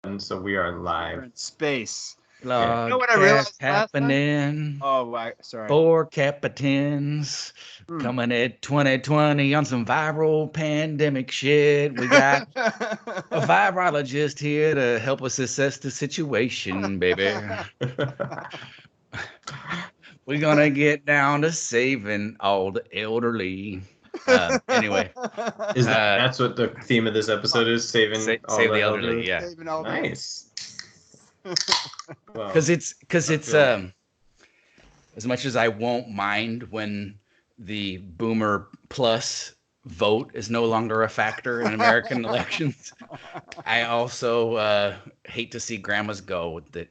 And so we are We're live. in space. Yeah. You know what I realized last time? happening. Oh, sorry. 4 captains coming at 2020 on some viral pandemic shit. We got a virologist here to help us assess the situation, baby. We're gonna get down to saving all the elderly. Anyway, That's what the theme of this episode is? Saving all save the the elderly. elderly? Yeah, Saving all the- Nice. Well, because it's feeling as much as I won't mind when the boomer plus vote is no longer a factor in American elections, I also hate to see grandmas go with it,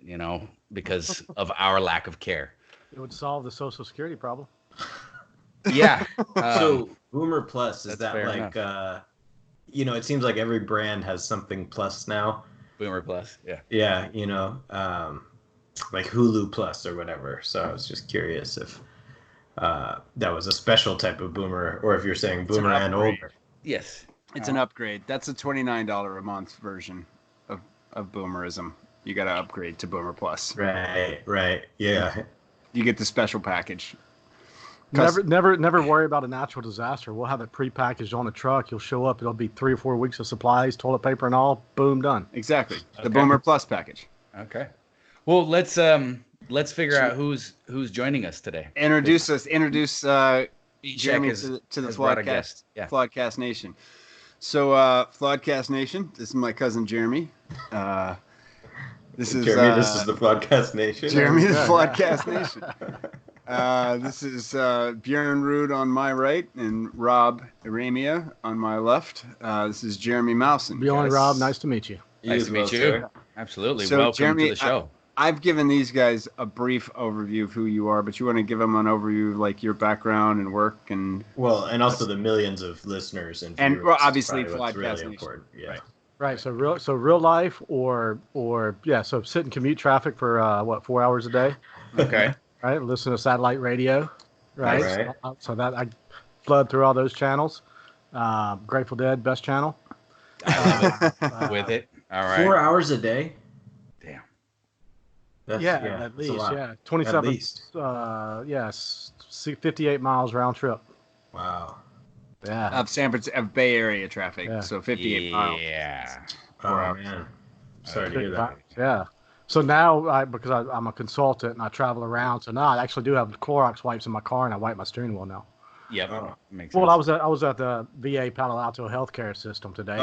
because of our lack of care. It would solve the Social Security problem. Yeah. so Boomer Plus, is that's that fair like enough. it seems like every brand has something plus now. Boomer plus, yeah. Yeah, like Hulu Plus or whatever. So I was just curious if that was a special type of boomer, or if you're saying boomer and older. Yes. It's an upgrade. That's a $29 a month version of boomerism. You got to upgrade to Boomer Plus. Right. Yeah. You get the special package. Never worry about a natural disaster. We'll have it prepackaged on the truck. You'll show up. It'll be 3 or 4 weeks of supplies, toilet paper, and all. Boom, done. Exactly. The Okay. Boomer Plus package. Okay. Well, let's figure out who's joining us today. Introduce Jeremy Meshach to the has brought a Flawedcast, guest. Yeah. Flawedcast Nation. So, Flawedcast Nation, this is my cousin Jeremy. This is Jeremy, this is the Flawedcast Nation. Jeremy, the Flawedcast Nation. This is Bjorn Rude on my right and Rob Aramia on my left. This is Jeremy Mousen. Bjorn, Rob, nice to meet you. Nice to meet you. Sir. Absolutely. So, Welcome Jeremy, to the show. I've given these guys a brief overview of who you are, but you want to give them an overview of like your background and work and and also the millions of listeners and And, viewers well, is obviously, probably what's Flawedcast really Nation. important. Yeah. Right. So real life or so sit in commute traffic for 4 hours a day. Okay. Right. Listen to satellite radio. Right. Right. So that I flood through all those channels. Grateful Dead, best channel. I live with it. All right. 4 hours a day. Damn. That's, At that's a least, lot. yeah. 27. At least. 58 miles round trip. Wow. Yeah. of San Francisco, of Bay Area traffic. Yeah. So 58 miles. Yeah. 4 Oh hours. man. Sorry to hear that. Yeah. So now, because I'm a consultant and I travel around, so now I actually do have Clorox wipes in my car, and I wipe my steering wheel now. Yep. Oh. Makes sense. Well, I was at the VA Palo Alto healthcare system today.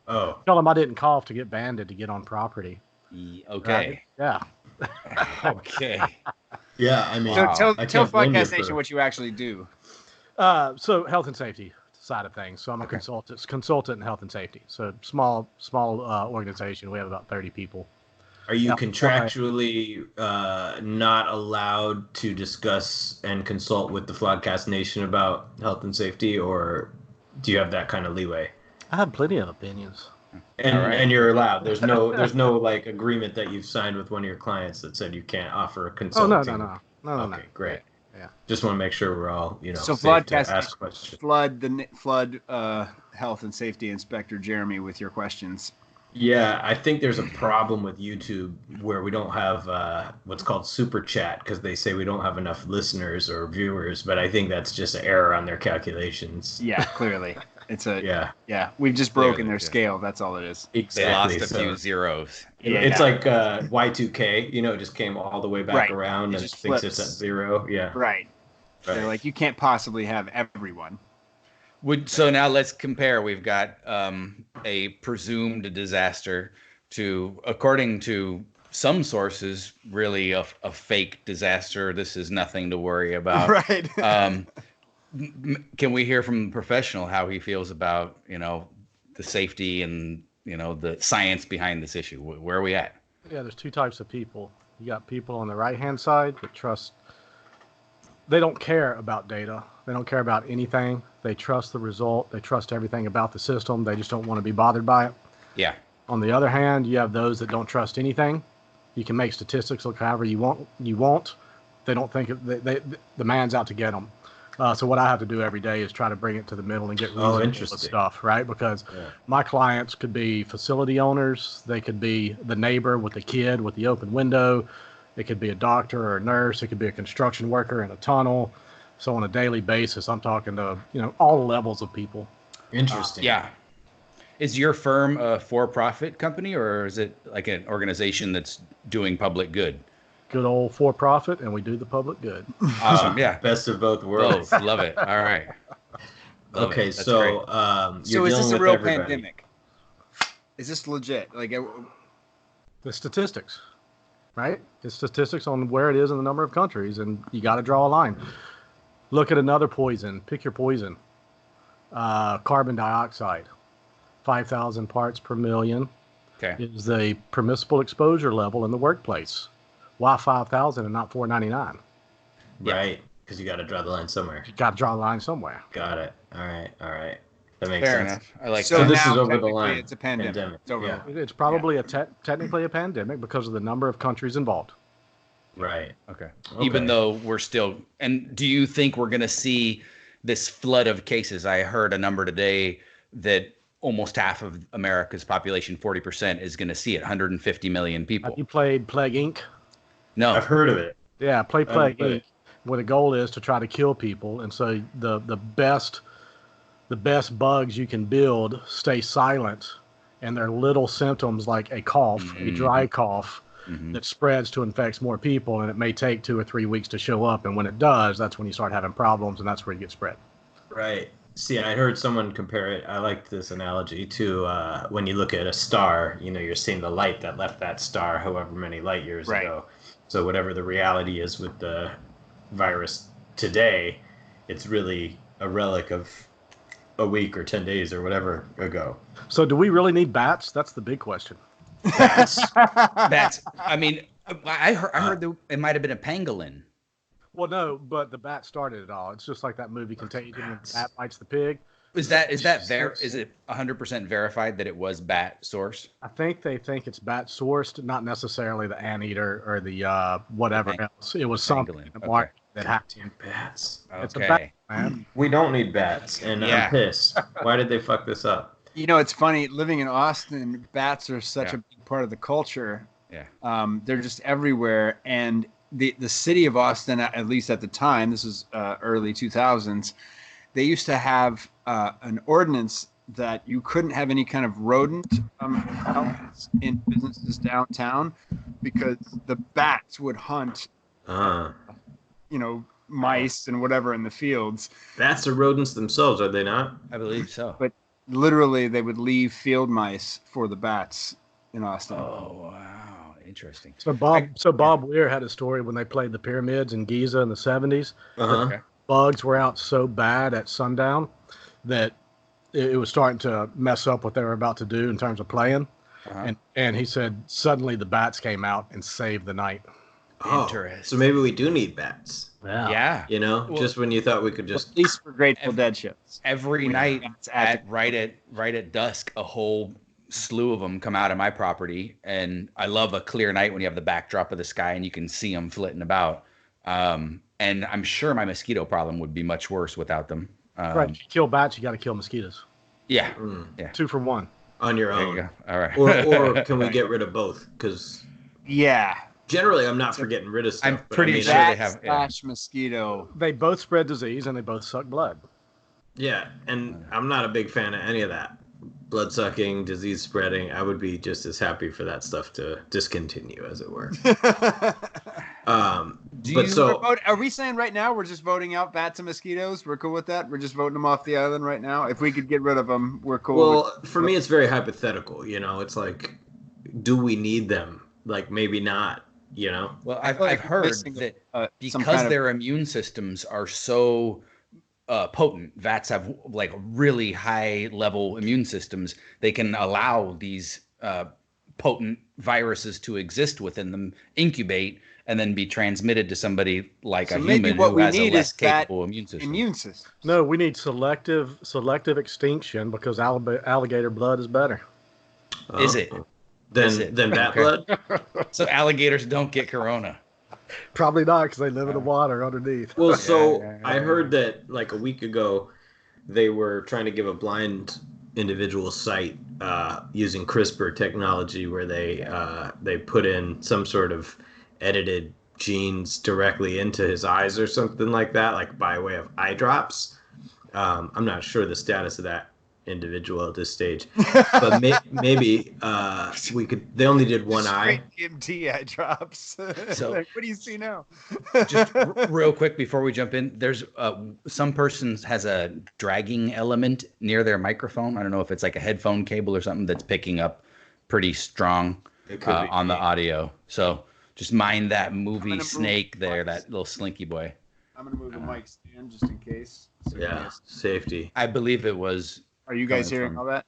Oh. Tell them I didn't cough to get banded to get on property. Okay. Right? Yeah. Okay. Yeah, I mean, So Wow. tell I can't blame you Flawedcast for- Nation what you actually do. So health and safety side of things. So I'm a consultant in health and safety. So small organization. We have about 30 people. Are you Yeah. contractually not allowed to discuss and consult with the Flawedcast Nation about health and safety, or do you have that kind of leeway? I have plenty of opinions. And All right. and you're allowed. There's no like agreement that you've signed with one of your clients that said you can't offer a Oh consulting. no. Okay, great. Yeah. Just want to make sure we're all So safe to Flawedcast ask questions. flood health and safety inspector Jeremy with your questions. Yeah, I think there's a problem with YouTube where we don't have what's called super chat because they say we don't have enough listeners or viewers, but I think that's just an error on their calculations. Yeah, clearly. It's Yeah, we've just broken Clearly, their yeah. scale. That's all it is. They exactly. lost a few zeros. Yeah. It's like Y2K, it just came all the way back Right. around It and just thinks flips. it's at 0. Yeah. Right. Right. They're like, you can't possibly have everyone. So now let's compare. We've got a presumed disaster to, according to some sources, really a fake disaster. This is nothing to worry about. Right. Can we hear from the professional how he feels about, the safety and, the science behind this issue? Where are we at? Yeah, there's two types of people. You got people on the right-hand side that trust. They don't care about data. They don't care about anything. They trust the result. They trust everything about the system. They just don't want to be bothered by it. Yeah. On the other hand, you have those that don't trust anything. You can make statistics look however you want. They don't think the man's out to get them. So what I have to do every day is try to bring it to the middle and get reasonable interesting. stuff, right? Because my clients could be facility owners, they could be the neighbor with the kid with the open window, it could be a doctor or a nurse, it could be a construction worker in a tunnel. So on a daily basis, I'm talking to all levels of people. Interesting. Yeah. Is your firm a for-profit company, or is it like an organization that's doing public good? Good old for-profit, and we do the public good. Awesome. Yeah. Best of both worlds. Both. Love it. All right. Love Okay, it. That's so great. So you're is this dealing a with real everybody. pandemic? Is this legit? Like, The statistics, right? It's statistics on where it is in the number of countries, and you got to draw a line. Look at another poison. Pick your poison. Carbon dioxide. 5,000 parts per million is the permissible exposure level in the workplace. Why 5,000 and not 499? Right, because you got to draw the line somewhere. You got to draw the line somewhere. Got it. All right. That makes Fair sense. enough. I like so that. this now is over the technically line. It's a pandemic. It's over Yeah. the line. It's probably technically a pandemic because of the number of countries involved. Right. Okay. Even though we're still, and do you think we're going to see this flood of cases? I heard a number today that almost half of America's population, 40%, is going to see it. 150 million people. Have you played Plague Inc? No. I've heard of it. Yeah, play Plague Inc. Where the goal is to try to kill people, and so the best bugs you can build stay silent, and they're little symptoms like a cough, a dry cough that spreads to infects more people, and it may take 2 or 3 weeks to show up, and when it does, that's when you start having problems, and that's where you get spread. Right. See, I heard someone compare it. I like this analogy to when you look at a star, you're seeing the light that left that star however many light years ago. So whatever the reality is with the virus today, it's really a relic of a week or 10 days or whatever ago. So do we really need bats? That's the big question. Bats. I mean, I heard that it might have been a pangolin. Well, no, but the bat started it all. It's just like that movie Contagion when the bat bites the pig. Is it 100% verified that it was bat source? I think they think it's bat sourced, not necessarily the anteater or the whatever else. It was something in the market that hacked him. Bats. It's a bat, man. We don't need bats, and I'm pissed. Why did they fuck this up? It's funny. Living in Austin, bats are such a big part of the culture. Yeah. They're just everywhere, and the city of Austin, at least at the time, this is early 2000s, they used to have an ordinance that you couldn't have any kind of rodent in businesses downtown because the bats would hunt, mice and whatever in the fields. Bats are rodents themselves, are they not? I believe so. But literally, they would leave field mice for the bats in Austin. Oh, wow. Interesting. So Bob Weir had a story when they played the pyramids in Giza in the 70s. Okay. Bugs were out so bad at sundown that it was starting to mess up what they were about to do in terms of playing. And he said suddenly the bats came out and saved the night. Interesting. So maybe we do need bats. Yeah. Just when you thought we could just... At least for Grateful Dead shows. Every night right at dusk, a whole slew of them come out of my property, and I love a clear night when you have the backdrop of the sky and you can see them flitting about. And I'm sure my mosquito problem would be much worse without them. Right. If you kill bats, you got to kill mosquitoes. Yeah. 2 for 1. On your There own. you go. All right. Or can we get rid of both? Because generally I'm not for getting rid of stuff. I'm pretty sure bat they have. slash mosquito. They both spread disease and they both suck blood. Yeah, and I'm not a big fan of any of that. Blood sucking, disease spreading. I would be just as happy for that stuff to discontinue, as it were. Are we saying right now we're just voting out bats and mosquitoes? We're cool with that? We're just voting them off the island right now? If we could get rid of them, we're cool. Well, for me, it's very hypothetical. It's like, do we need them? Like, maybe not. Well, I've heard that because their immune systems are so potent, bats have like really high level immune systems. They can allow these potent viruses to exist within them, incubate, and then be transmitted to somebody like a human who has a less capable immune system. No, we need selective extinction because alligator blood is better. Is it? Than bat blood? So alligators don't get corona. Probably not, because they live in the water underneath. Well, so I heard that like a week ago, they were trying to give a blind individual sight using CRISPR technology, where they put in some sort of edited genes directly into his eyes or something like that, like by way of eye drops. I'm not sure the status of that individual at this stage, but maybe we could. They only did one eye. DMT eye drops. So, like, what do you see now? Just real quick before we jump in, there's some person has a dragging element near their microphone. I don't know if it's like a headphone cable or something that's picking up pretty strong on the audio. So just mind that movie snake there, that little slinky boy. I'm gonna move the mic stand just in case. So safety. I believe it was. Are you guys hearing all that?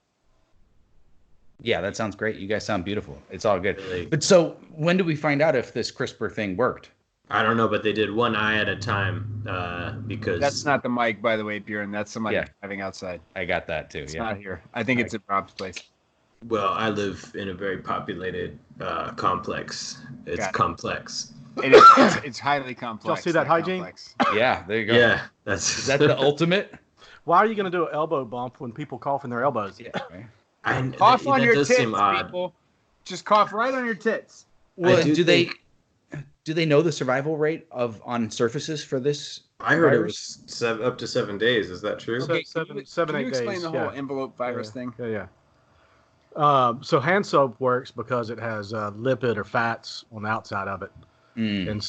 Yeah, that sounds great. You guys sound beautiful. It's all good. Really? But so when do we find out if this CRISPR thing worked? I don't know, but they did one eye at a time because... That's not the mic, by the way, Bjorn. That's somebody driving outside. I got that, too. It's not here. I think it's at Rob's place. Well, I live in a very populated complex. It's complex. It's highly complex. Y'all see that hygiene? Complex. Yeah, there you go. Yeah. Is that the ultimate? Why are you going to do an elbow bump when people cough in their elbows? Yeah, right? Cough on your tits, people. Just cough right on your tits. Well, do they know the survival rate on surfaces for this? I heard virus? It was up to 7 days. Is that true? Okay, seven, 8 days. Can you explain the whole envelope virus thing? Yeah. So hand soap works because it has lipid or fats on the outside of it. And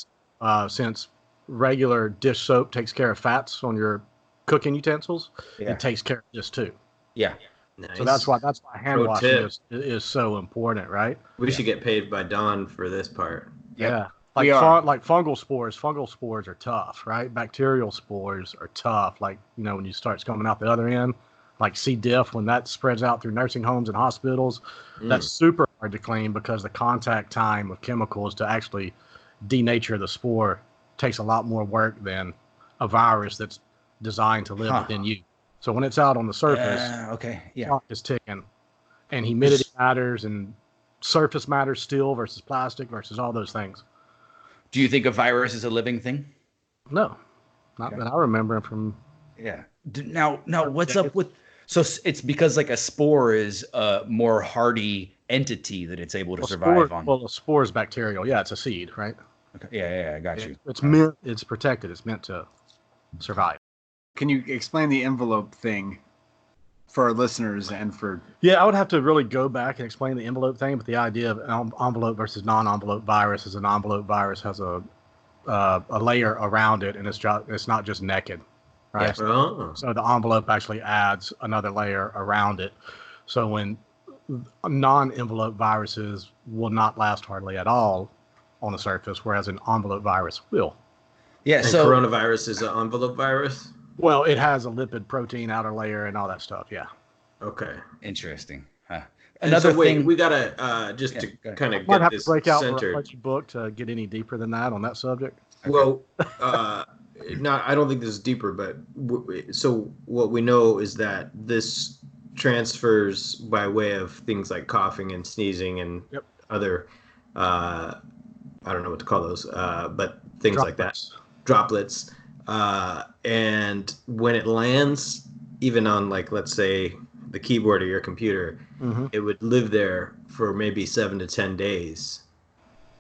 since regular dish soap takes care of fats on your cooking utensils, it takes care of this too. Yeah. Nice. So that's why hand washing is so important, right? We should get paid by Dawn for this part. Yeah. Like fungal spores. Fungal spores are tough, right? Bacterial spores are tough. Like, when you start coming out the other end, like C. diff, when that spreads out through nursing homes and hospitals, that's super hard to clean because the contact time with chemicals to actually denature the spore takes a lot more work than a virus that's designed to live within you. So when it's out on the surface, clock is ticking, and humidity matters, and surface matters still versus plastic versus all those things. Do you think a virus is a living thing? No, not that I remember from. Yeah. Now, what's up with? So it's because like a spore is a more hardy entity that it's able to survive on. Well, a spore is bacterial. Yeah, it's a seed, right? Okay. Yeah, I got you. It's protected. It's meant to survive. Can you explain the envelope thing for our listeners and for... Yeah, I would have to really go back and explain the envelope thing, but the idea of envelope versus non-envelope virus is an envelope virus has a layer around it, and it's not just naked, right? Yeah. So the envelope actually adds another layer around it. So when non-envelope viruses will not last hardly at all on the surface, whereas an envelope virus will. Yeah, and coronavirus is an envelope virus? Well, it has a lipid protein outer layer and all that stuff, yeah. Okay. Interesting. Another thing... we got to, to kind of get this break out centered. Let your book to get any deeper than that on that subject. Okay. Well, I don't think this is deeper, but so what we know is that this transfers by way of things like coughing and sneezing and other, I don't know what to call those, but things like that. Droplets. And when it lands, even on like, let's say the keyboard of your computer, it would live there for maybe 7 to 10 days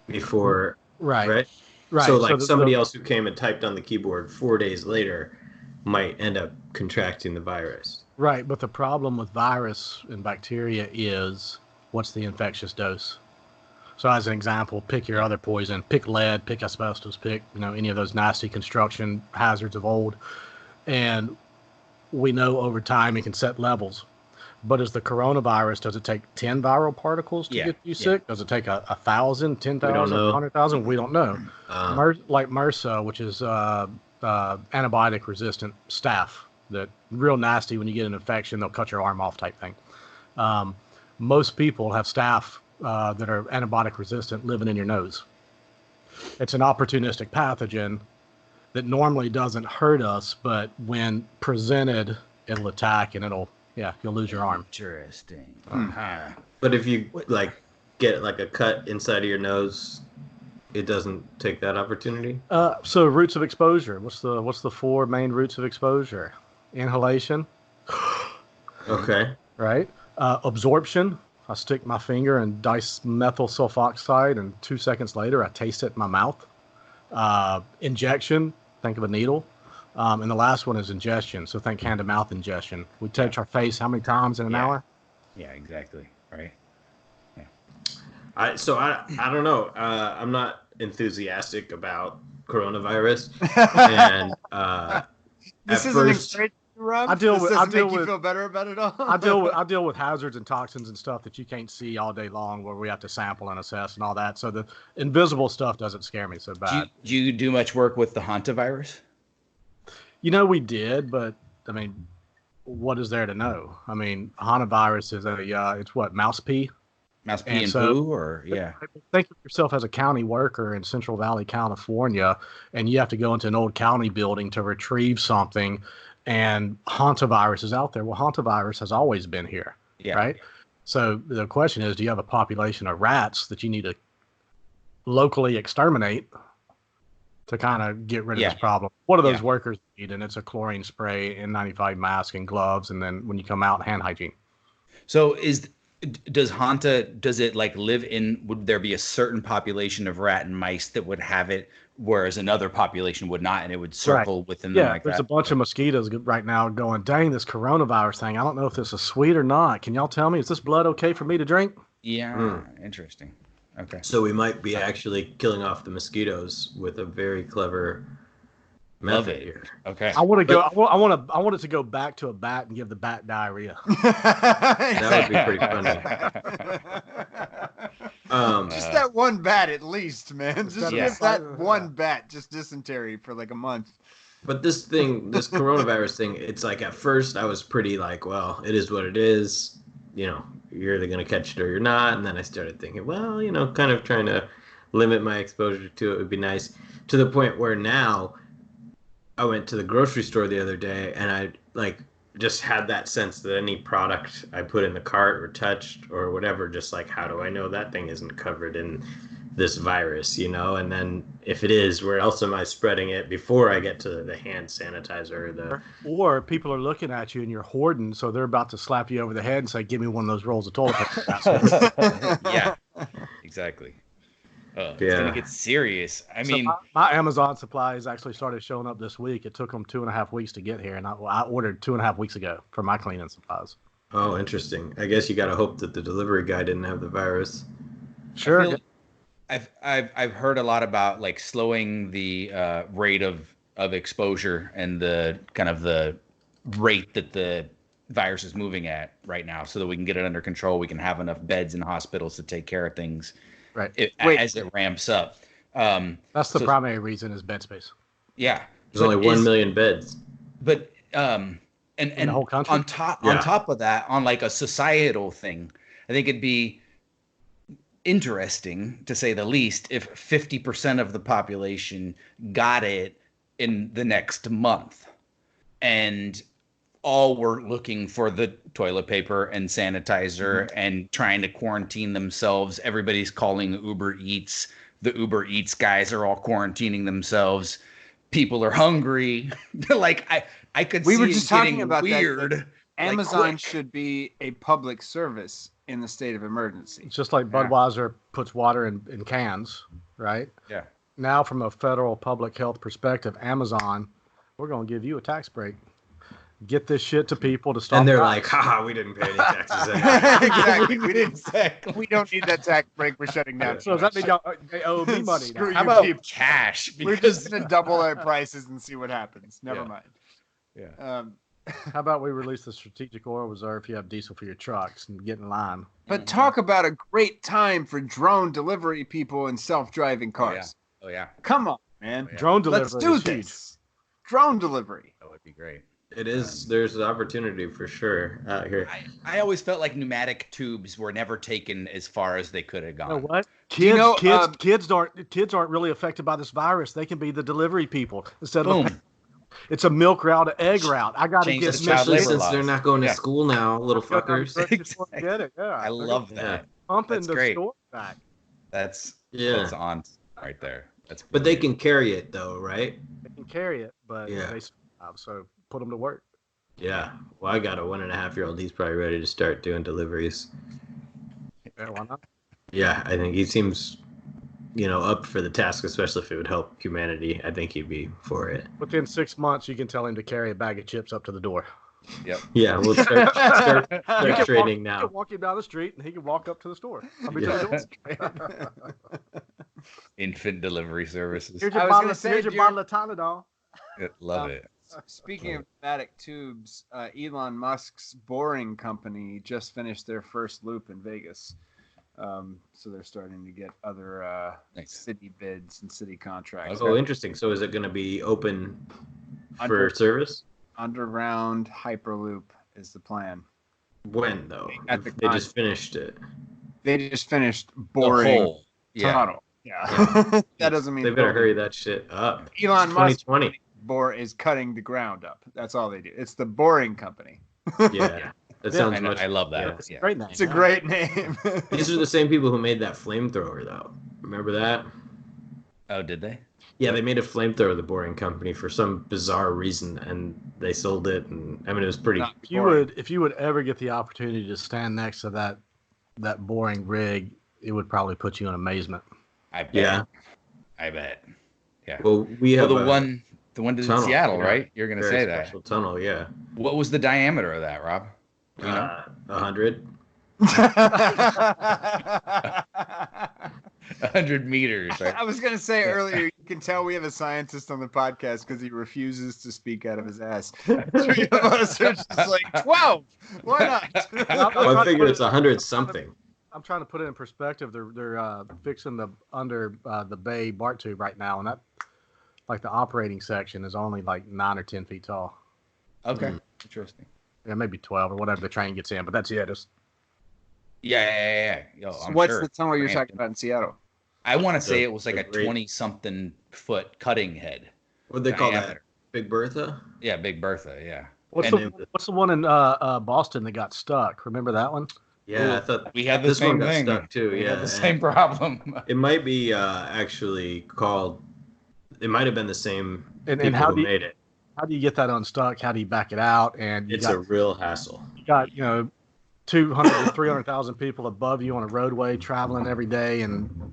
before, right? So like somebody else who came and typed on the keyboard 4 days later might end up contracting the virus. Right. But the problem with virus and bacteria is what's the infectious dose? So as an example, pick your other poison, pick lead, pick asbestos, pick, any of those nasty construction hazards of old. And we know over time it can set levels. But as the coronavirus, does it take 10 viral particles to get you sick? Does it take 1,000, 10,000, 100,000? We don't know. Like MRSA, which is antibiotic resistant staph, that real nasty when you get an infection, they'll cut your arm off type thing. Most people have staph that are antibiotic resistant living in your nose. It's an opportunistic pathogen that normally doesn't hurt us, but when presented, it'll attack and you'll lose your arm. Interesting. But if you like get like a cut inside of your nose, it doesn't take that opportunity? So routes of exposure. What's the 4 main routes of exposure? Inhalation. Okay. Right. Absorption. I stick my finger in dimethyl sulfoxide, and 2 seconds later, I taste it in my mouth. Injection. Think of a needle. And the last one is ingestion. So think hand-to-mouth ingestion. We touch our face how many times in an hour? Yeah, exactly. Right. Yeah. I don't know. I'm not enthusiastic about coronavirus, and This at isn't first, encouraging you, Rob. I deal This with- doesn't I deal make you with- feel better about it all. I deal with hazards and toxins and stuff that you can't see all day long, where we have to sample and assess and all that. So the invisible stuff doesn't scare me so bad. Do you do much work with the hantavirus? We did, but I mean, what is there to know? I mean, hantavirus is it's what, mouse pee? Mouse pee And and so- poo, or yeah. Think of yourself as a county worker in Central Valley, California, and you have to go into an old county building to retrieve something, and hantavirus is out there. Well, hantavirus has always been here, Yeah. right? So the question is, do you have a population of rats that you need to locally exterminate to kind of get rid of this problem? What do those workers need? And it's a chlorine spray, N95 mask, and gloves, and then when you come out, hand hygiene. So does it like live in, would there be a certain population of rat and mice that would have it, whereas another population would not, and it would circle within them like there's that? a bunch of mosquitoes right now going, dang, this coronavirus thing, I don't know if this is sweet or not. Can y'all tell me, is this blood okay for me to drink? Yeah, interesting. Okay. so we might be actually killing off the mosquitoes with a very clever Love method it. here. Okay. I want to go. I want it to go back to a bat and give the bat diarrhea. That would be pretty funny. Just that one bat at least, man. Just Yeah. give that one bat just dysentery for like a month. But this coronavirus thing, it's like at first I was pretty like, well, it is what it is. You're either going to catch it or you're not. And then I started thinking, well, kind of trying to limit my exposure to it would be nice. To the point where now I went to the grocery store the other day and I just had that sense that any product I put in the cart or touched or whatever, just like, how do I know that thing isn't covered in this virus, and then if it is, where else am I spreading it before I get to the hand sanitizer? Or people are looking at you and you're hoarding, so they're about to slap you over the head and say, give me one of those rolls of toilet paper. Yeah, exactly. It's going to get serious. I mean, my Amazon supplies actually started showing up this week. It took them 2.5 weeks to get here, and I ordered 2.5 weeks ago for my cleaning supplies. Oh, interesting. I guess you got to hope that the delivery guy didn't have the virus. Sure. I've heard a lot about like slowing the rate of exposure and the kind of the rate that the virus is moving at right now, so that we can get it under control. We can have enough beds in hospitals to take care of things, right? As it ramps up. That's the primary reason is bed space. Yeah, there's only 1 million beds. But and the whole country? on top of that, on like a societal thing, I think it'd be interesting, to say the least, if 50% of the population got it in the next month, and all were looking for the toilet paper and sanitizer and trying to quarantine themselves. Everybody's calling Uber Eats. The Uber Eats guys are all quarantining themselves. People are hungry. Like I could see were just it talking getting about weird. that Amazon should be a public service in the state of emergency. It's just like Budweiser puts water in cans, right? Yeah. Now, from a federal public health perspective, Amazon, we're going to give you a tax break. Get this shit to people to stop. And they're like, haha, we didn't pay any taxes. Exactly. We don't need that tax break. We're shutting down. So does that mean they owe me money now? Screw How you, about people. cash? We're just gonna double our prices and see what happens. Never mind. Yeah. How about we release the strategic oil reserve if you have diesel for your trucks and get in line? But talk about a great time for drone delivery people and self-driving cars. Oh yeah. Come on, man. Yeah. Drone delivery. Let's do is huge. this. Drone delivery. That would be great. It is. There's an opportunity for sure out here. I always felt like pneumatic tubes were never taken as far as they could have gone. You know what? You Kids aren't really affected by this virus. They can be the delivery people instead of. Boom. It's a milk route, an egg route. I got to Change get the child Mrs. labor Since laws. they're not going to school now, little fuckers. Get it? Yeah. I love that. Pumping That's the great. store back. That's Yeah. on. right there. That's But they can carry it though, right? They can carry it, but Yeah. they survive, so put them to work. Yeah. Well, I got a 1.5-year-old. He's probably ready to start doing deliveries. Yeah, why not? Yeah, I think he seems, up for the task, especially if it would help humanity. I think he'd be for it. Within 6 months, you can tell him to carry a bag of chips up to the door. Yep. Yeah, we'll start You can training You now. can walk him down the street, and he can walk up to the store. Yeah. Infant delivery services. Here's I your, was bottle, gonna say, here's your Jared- bottle of Tylenol. Love it. Speaking of pneumatic tubes, Elon Musk's Boring Company just finished their first loop in Vegas. So they're starting to get other Nice. city bids and city contracts. Oh, interesting. So is it going to be open for Under- service? Underground Hyperloop is the plan. When, though? At the They just finished it. They just finished The boring hole. Yeah. tunnel. Yeah. That doesn't mean They better building. hurry that shit up. Elon Musk 2020. is cutting the ground up. That's all they do. It's the Boring Company. Yeah. That sounds much. I love that. Yeah. Yeah. Great name. It's a great name. These are the same people who made that flamethrower, though. Remember that? Oh, did they? Yeah, they made a flamethrower, the Boring Company, for some bizarre reason, and they sold it. And I mean, it was pretty. Not If you would ever get the opportunity to stand next to that boring rig, it would probably put you in amazement. I bet. Yeah. I bet. Yeah. Well, we have the a one in tunnel, Seattle, yeah. right? You're gonna very say that. special tunnel. Yeah. What was the diameter of that, Rob? Do you know? 100. 100 meters. Right? I was going to say earlier, you can tell we have a scientist on the podcast because he refuses to speak out of his ass. Three of us are just like, 12. Why not? Well, I figured it's 100 something. I'm trying to put it in perspective. They're fixing the under the bay BART tube right now, and that, like, the operating section is only like 9 or 10 feet tall. Okay. Interesting. Yeah, maybe 12 or whatever the train gets in, but that's it. It's, Yeah. Yo, I'm What's sure the it's tunnel you're grand. talking about in Seattle? I want to say The- it was like the a great- 20-something foot cutting head. What do they call that? Diameter. Big Bertha? Yeah, Big Bertha. Yeah. what's And the one in Boston that got stuck? Remember that one? Yeah, I thought We had the this same one got thing. stuck too. We Yeah, had the and same problem. It might be actually called. It might have been the same And people how who do you, made it. how do you get that unstuck? How do you back it out? And It's a real hassle. you got 200 to 300,000 people above you on a roadway traveling every day, and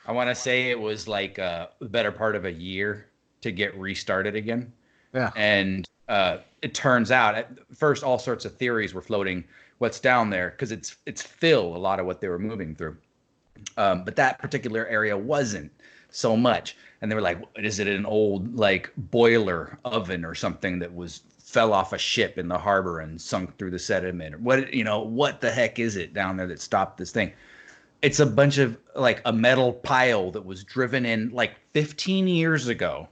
I want to say it was like the better part of a year to get restarted again. Yeah. And it turns out at first all sorts of theories were floating what's down there because it's fill, a lot of what they were moving through. But that particular area wasn't so much. And they were like, is it an old like boiler oven or something that fell off a ship in the harbor and sunk through the sediment? Or what the heck is it down there that stopped this thing? It's a bunch of like a metal pile that was driven in like 15 years ago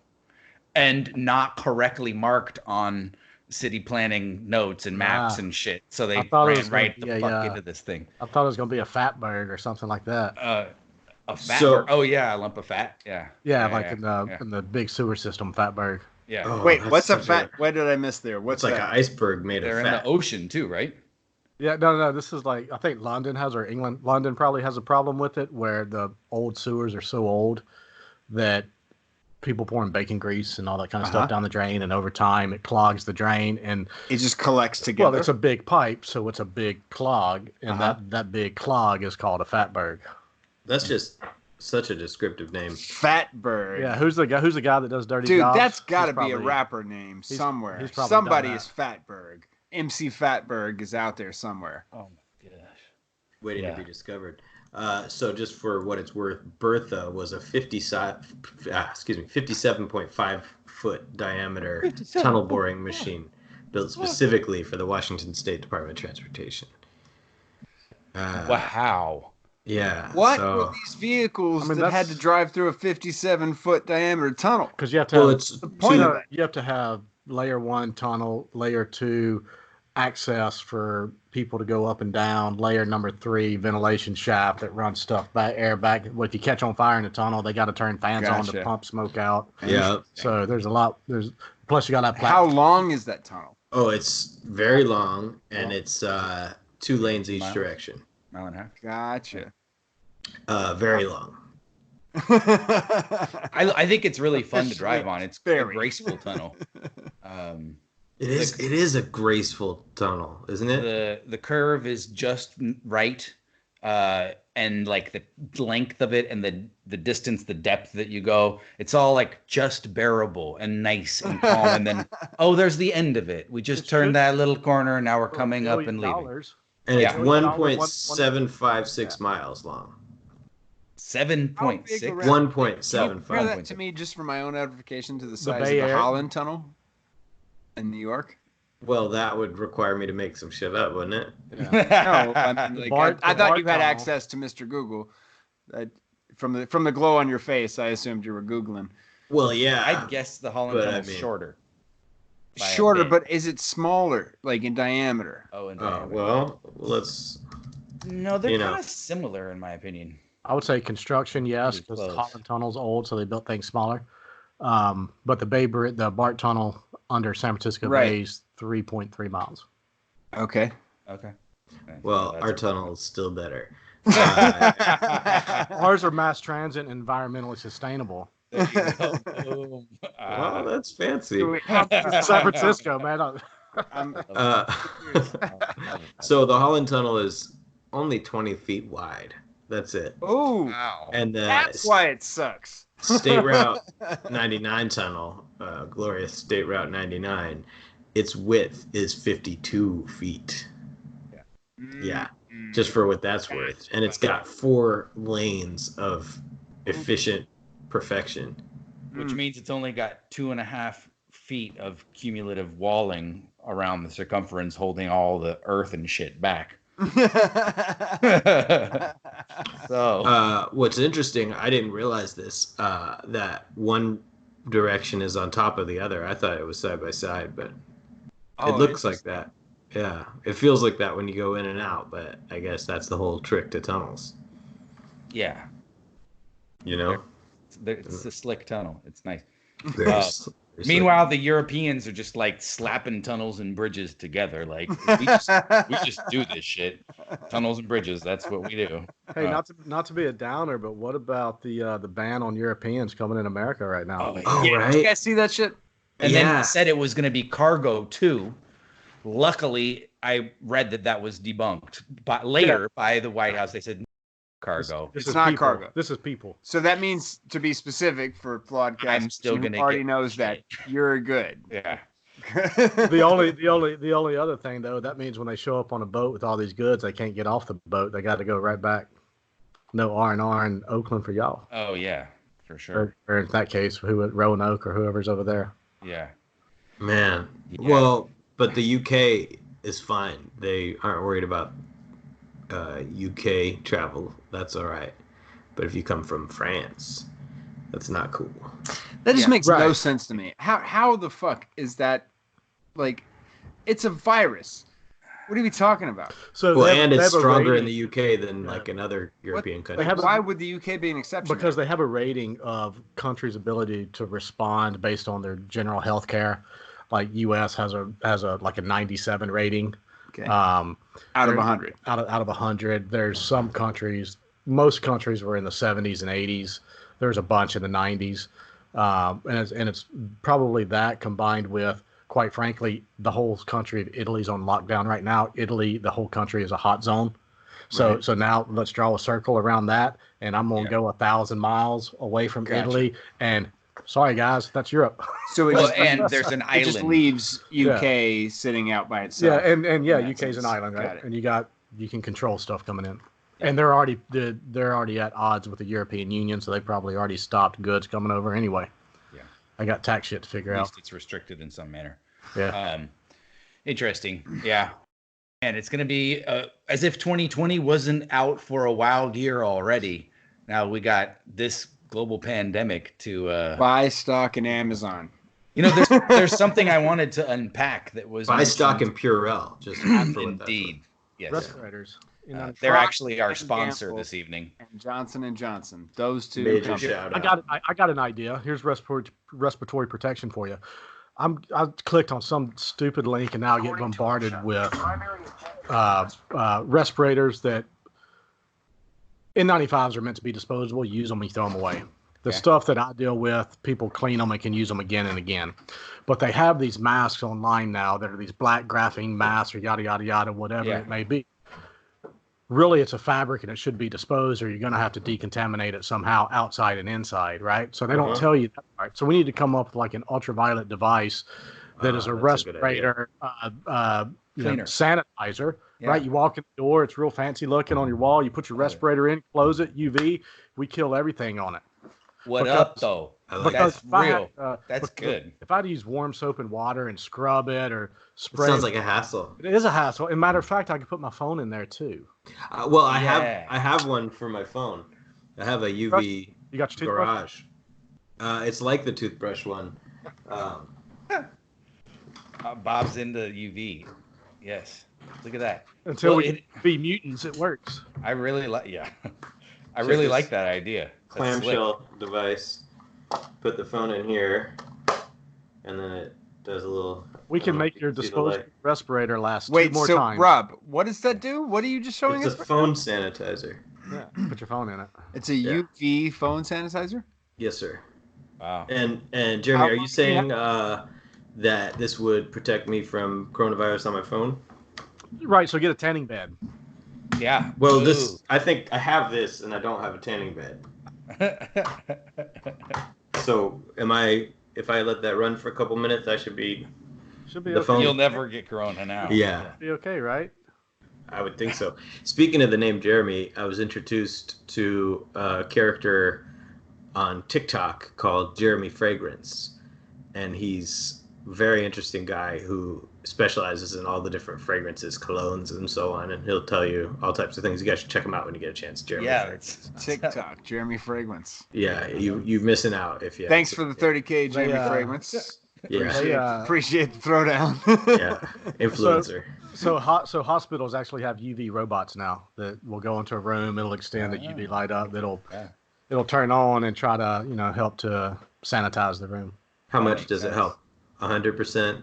and not correctly marked on city planning notes and maps and shit. So they thought it ran was right gonna the be fuck a, into this thing. I thought it was going to be a fatberg or something like that. A fat So- burger. Oh yeah, a lump of fat. Yeah. In the big sewer system, fatberg. Yeah. Oh, Wait, that's what's a such fat? What did I miss there? What's It's like that? an iceberg made They're of in fat. the ocean too, right? Yeah, no. This is like, I think London has, or England. London probably has a problem with it, where the old sewers are so old that people pouring bacon grease and all that kind of stuff down the drain, and over time it clogs the drain, and It just collects together. well, it's a big pipe, so it's a big clog, and that big clog is called a fatberg. That's just such a descriptive name. Fatberg. Yeah, who's the guy that does dirty Dude, jobs? that's got to He's be a probably- rapper name somewhere. he's probably Somebody done is Fatberg. MC Fatberg is out there somewhere. Oh my gosh. Waiting Yeah. to be discovered. So just for what it's worth, Bertha was a 57.5 foot diameter tunnel boring machine built specifically for the Washington State Department of Transportation. Wow. Yeah. What so- were these vehicles I mean, that had to that's- drive through a 57-foot diameter tunnel? because you have to Well, have, it's point of it. you have to have layer 1 tunnel, layer 2 access for people to go up and down, layer number 3 ventilation shaft that runs stuff back, air back. Well, if you catch on fire in the tunnel, they got to turn fans on to Gotcha. pump smoke out. Yeah. So there's a lot. Plus you got that How long is that tunnel? Oh, it's very long, and it's 2 lanes each Miles? direction. Mile and a half. Gotcha. Very long. I think it's really fun to drive on. It's a Very. graceful tunnel. It is a graceful tunnel, isn't it? The curve is just right, and like the length of it and the distance, the depth that you go, it's all like just bearable and nice and calm. And then there's the end of it. We just turned that little corner, and now we're coming up and leaving. And Yeah. it's 1.756 miles long. 7.6. 1.75. Compare that to me just for my own edification to the size of Bay the Area. Holland Tunnel in New York. Well, that would require me to make some shit up, wouldn't it? No, I mean, like, I thought you had tunnel. access to Mr. Google. From the glow on your face, I assumed you were Googling. Well, yeah. I'd guess the Holland But, Tunnel's I mean- shorter. by a Shorter, bit. but is it smaller, like in diameter? Oh, and Well, let's. no, they're you kind know. of similar in my opinion. I would say construction, yes, Pretty because the close. Holland Tunnel's old, so they built things smaller. But the BART Tunnel under San Francisco Right. Bay is 3.3 miles. Okay. Okay. Well, that's our a- tunnel is still better. Ours are mass transit and environmentally sustainable. There you go. Boom. Well, that's fancy. San Francisco, man. So the Holland Tunnel is only 20 feet wide. That's it. Oh, Wow. And the that's why it sucks. State Route 99 tunnel, glorious State Route 99, its width is 52 feet. Yeah, just for what that's worth. And it's got 4 lanes of efficient perfection. Which means it's only got 2.5 feet of cumulative walling around the circumference, holding all the earth and shit back. So What's interesting, I didn't realize this, that one direction is on top of the other. I thought it was side by side, but it looks like that. Yeah, it feels like that when you go in and out, but I guess that's the whole trick to tunnels. yeah, You know? it's a slick tunnel. It's nice. There's- Meanwhile, the Europeans are just like slapping tunnels and bridges together. Like we just do this shit. Tunnels and bridges. That's what we do. Hey, not to be a downer, but what about the ban on Europeans coming in America right now? Oh, Did you right. guys see that shit? And then Yeah. it said it was going to be cargo too. Luckily, I read that was debunked. But later, by the White House, they said cargo. This It's is not people. cargo. This is people. So that means, to be specific for Flawedcast, I'm still who gonna already get knows that you're good. Yeah. The only other thing though, that means when they show up on a boat with all these goods, they can't get off the boat. They got to go right back. No R&R in Oakland for y'all. Oh yeah, for sure. Or in that case, Roanoke or whoever's over there. Yeah. Man. Yeah. Well, but the UK is fine. They aren't worried about UK travel. That's all right. But if you come from France, that's not cool. That just Yeah, makes no right. sense to me. How the fuck is that? Like, it's a virus. What are we talking about? So Well, they have- and they it's have a stronger in rating- the UK than like in other European countries. have a- Why would the UK be an exception? because they have a rating of countries' ability to respond based on their general health care. Like U.S. has a like a 97 rating. Okay. Um, out of 100. out of 100. There's some countries. Most countries were in the 70s and 80s. There's a bunch in the 90s, and it's probably that combined with, quite frankly, the whole country of Italy's on lockdown right now. Italy, the whole country is a hot zone. So Right. so now let's draw a circle around that, and I'm gonna go 1,000 miles away from Gotcha. Italy. And sorry guys, that's Europe. So it Well, just, and there's an it just island. leaves UK sitting out by itself. Yeah, and in that UK's an sense. island, Got right? it. And you can control stuff coming in. And they're already at odds with the European Union, so they probably already stopped goods coming over anyway. Yeah. I got tax shit to figure At out. least it's restricted in some manner. Yeah. Interesting. Yeah. And it's going to be as if 2020 wasn't out for a wild year already. Now we got this global pandemic to Buy stock in Amazon. there's something I wanted to unpack that was Buy stock in mentioned. Purell. Just for what that's Indeed. Yes. Respirators. They're Procter actually our and sponsor Gamble. this evening. And Johnson & Johnson. Those two. Major companies. shout I out. got an idea. Here's respiratory protection for you. I clicked on some stupid link and now I get bombarded with respirators that N95s are meant to be disposable. You use them, you throw them away. The stuff that I deal with, people clean them and can use them again and again. But they have these masks online now that are these black graphene masks or yada, yada, yada, whatever it may be. Really, it's a fabric and it should be disposed, or you're going to have to decontaminate it somehow outside and inside, right? So they don't tell you that part. So we need to come up with like an ultraviolet device that is a respirator, sanitizer, right? You walk in the door, it's real fancy looking on your wall. You put your respirator in, close it, UV. We kill everything on it. Though? That's real. That's good. If I'd use warm soap and water and scrub it or spray it sounds like a hassle. It is a hassle. As a matter of fact, I could put my phone in there too. Well, I have one for my phone. I have a UV you got your garage. It's like the toothbrush one. Bob's into UV. Yes. Look at that. Until we be mutants, it works. I really like. I really like that idea. Clamshell device. Put the phone in here, and then it does a little. We can make your disposable respirator last 2 more times. Wait, so Rob, what does that do? What are you just showing us? It's a phone sanitizer. Yeah, put your phone in it. It's a UV phone sanitizer? Yes, sir. Wow. And Jeremy, are you saying that this would protect me from coronavirus on my phone? Right. So get a tanning bed. Yeah. Well, I think I have this, and I don't have a tanning bed. So, if I let that run for a couple minutes, I should be okay. Phone. You'll never get corona now. Yeah. Be okay, right? I would think so. Speaking of the name Jeremy, I was introduced to a character on TikTok called Jeremy Fragrance, and he's a very interesting guy who specializes in all the different fragrances, colognes, and so on, and he'll tell you all types of things. You guys should check him out when you get a chance. Jeremy Fragrance. It's TikTok, Jeremy Fragrance. Yeah, you're missing out if you. Thanks for the 30K, Jeremy Fragrance. Yeah, appreciate the throwdown. Yeah, influencer. So hospitals actually have UV robots now that will go into a room. It'll extend the UV light up. It'll turn on and try to help to sanitize the room. How much does it help? 100%.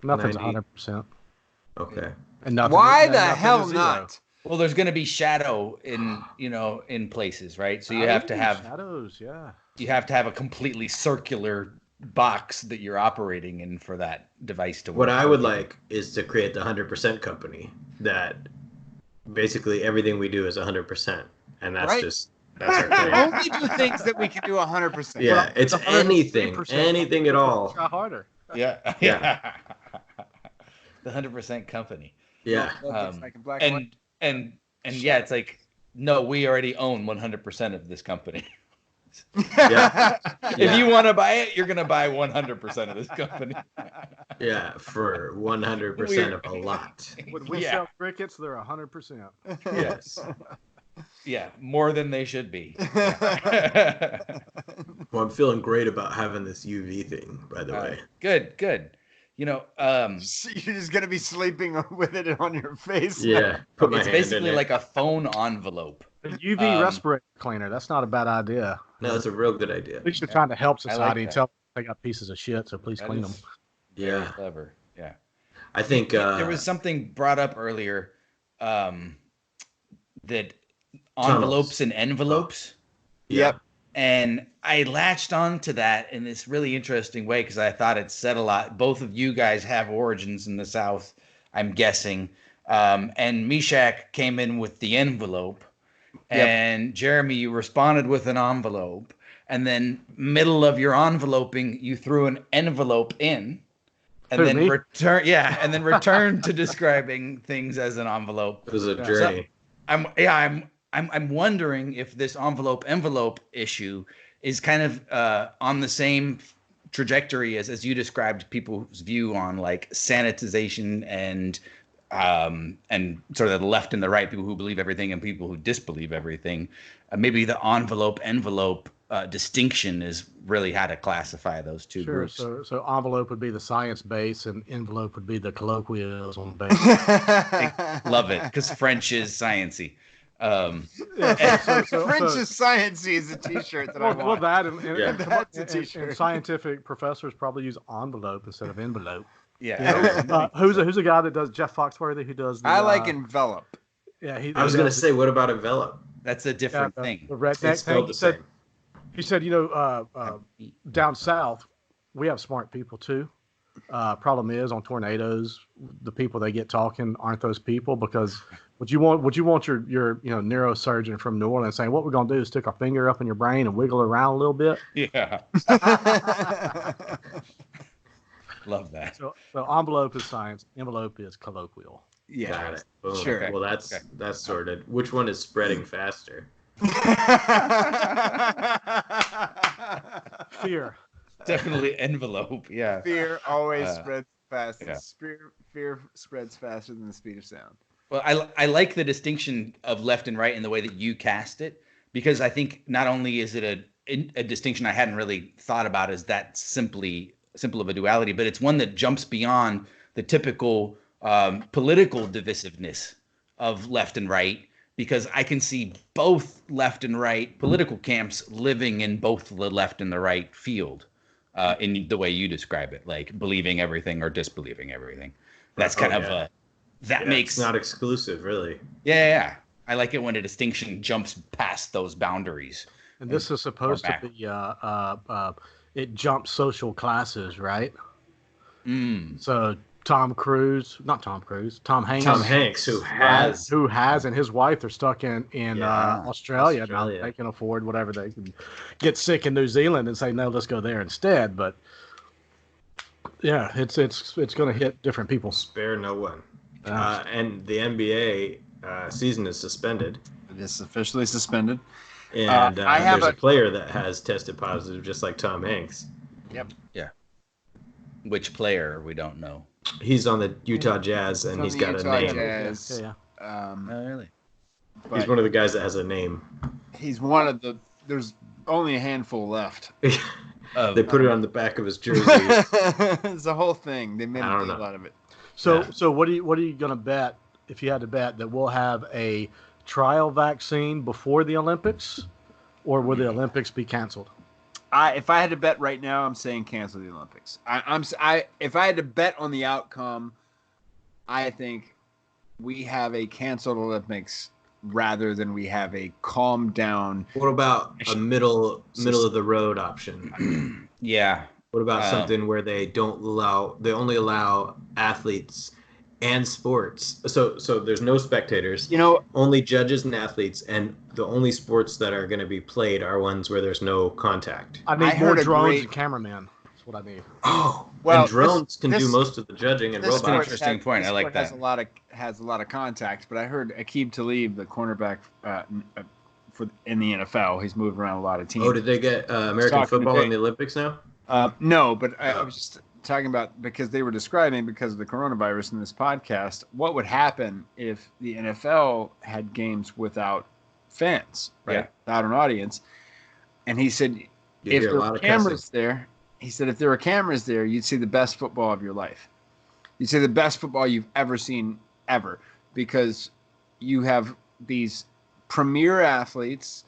Nothing's 100%. Okay. And nothing. Why the hell not? Well, there's going to be shadow in places, right? So you have to have shadows. Yeah. You have to have a completely circular box that you're operating in for that device to work. What I would like is to create the 100% company that basically everything we do is 100%, and that's our thing. Only do things that we can do 100%. Yeah, it's anything at all. Try harder. Yeah. The 100% company. Yeah. And it's like, no, we already own 100% of this company. Yeah. If you want to buy it, you're going to buy 100% of this company. Yeah, for 100% of a lot. When we sell crickets, they're 100%. Yes. Yeah, more than they should be. Well, I'm feeling great about having this UV thing, by the way. Good. So you're just gonna be sleeping with it on your face. Yeah, put my hand in it. It's basically like a phone envelope. A UV respirator cleaner. That's not a bad idea. No, it's a real good idea. At least you're trying to help society and tell them they got pieces of shit, so please clean them. Very clever. Yeah. I think there was something brought up earlier that envelopes and envelopes. Yep. And I latched on to that in this really interesting way because I thought it said a lot. Both of you guys have origins in the South, I'm guessing. And Meshach came in with the envelope. Yep. And Jeremy, you responded with an envelope. And then middle of your enveloping, you threw an envelope in. And then return to describing things as an envelope. It was a journey. So I'm wondering if this envelope issue is kind of on the same trajectory as you described people's view on like sanitization and sort of the left and the right, people who believe everything and people who disbelieve everything. Maybe the envelope distinction is really how to classify those two groups. So envelope would be the science base and envelope would be the colloquialism base. Love it, because French is sciencey. French is sciencey is a T-shirt that I want. Well, that and that's a T-shirt. And scientific professors probably use envelope instead of envelope. Yeah. Who's a guy that does Jeff Foxworthy who does? I like envelope. Yeah, I was gonna say, what about envelope? That's a different thing. The redneck It's thing. spelled the same. He said, down south, we have smart people too. Problem is on tornadoes, the people they get talking aren't those people, because would you want your neurosurgeon from New Orleans saying what we're gonna do is stick our finger up in your brain and wiggle it around a little bit? Yeah. Love that. So envelope is science, envelope is colloquial. Yeah. Got it. Boom. Sure. Well, that's sorted. Which one is spreading faster? Fear. Definitely envelope. Yeah. Fear always spreads fast. Yeah. Fear spreads faster than the speed of sound. Well, I like the distinction of left and right in the way that you cast it, because I think not only is it a distinction I hadn't really thought about as that simple of a duality, but it's one that jumps beyond the typical political divisiveness of left and right, because I can see both left and right political camps living in both the left and the right field in the way you describe it, like believing everything or disbelieving everything. That's kind of makes... It's not exclusive, really. Yeah. I like it when a distinction jumps past those boundaries. And this is supposed to be it jumps social classes, right? So Tom Hanks, who has, and his wife, they're stuck in Australia now. They can afford whatever. They can get sick in New Zealand and say, no, let's go there instead. But yeah, it's going to hit different people. Spare no one. And the NBA season is suspended. It is officially suspended. And there's a player that has tested positive, just like Tom Hanks. Yep. Yeah. Which player? We don't know. He's on the Utah Jazz, and he's got a name. Jazz. Yeah. Oh, really? He's one of the guys that has a name. He's one of the. There's only a handful left. They put it on the back of his jersey. It's the whole thing. They made a deal out of it. So what are you gonna bet, if you had to bet, that we'll have a trial vaccine before the Olympics, or will the Olympics be canceled? If I had to bet right now, I'm saying cancel the Olympics. If I had to bet on the outcome, I think we have a canceled Olympics rather than we have a calm down. What about a middle of the road option? Yeah. What about something where they only allow athletes and sports? So there's no spectators. Only judges and athletes, and the only sports that are going to be played are ones where there's no contact. I need more drones and cameramen. That's what I need. Oh, well, and drones can do most of the judging, and robots. That's an interesting point. I like that. Has a lot of contact, but I heard Aqib Talib, the cornerback in the NFL, he's moved around a lot of teams. Oh, did they get American football in the Olympics now? No, but I was just talking about, because they were describing, because of the coronavirus in this podcast, what would happen if the NFL had games without fans, right? Yeah. Without an audience. And he said, if there were cameras there, you'd see the best football of your life. You'd see the best football you've ever seen, ever, because you have these premier athletes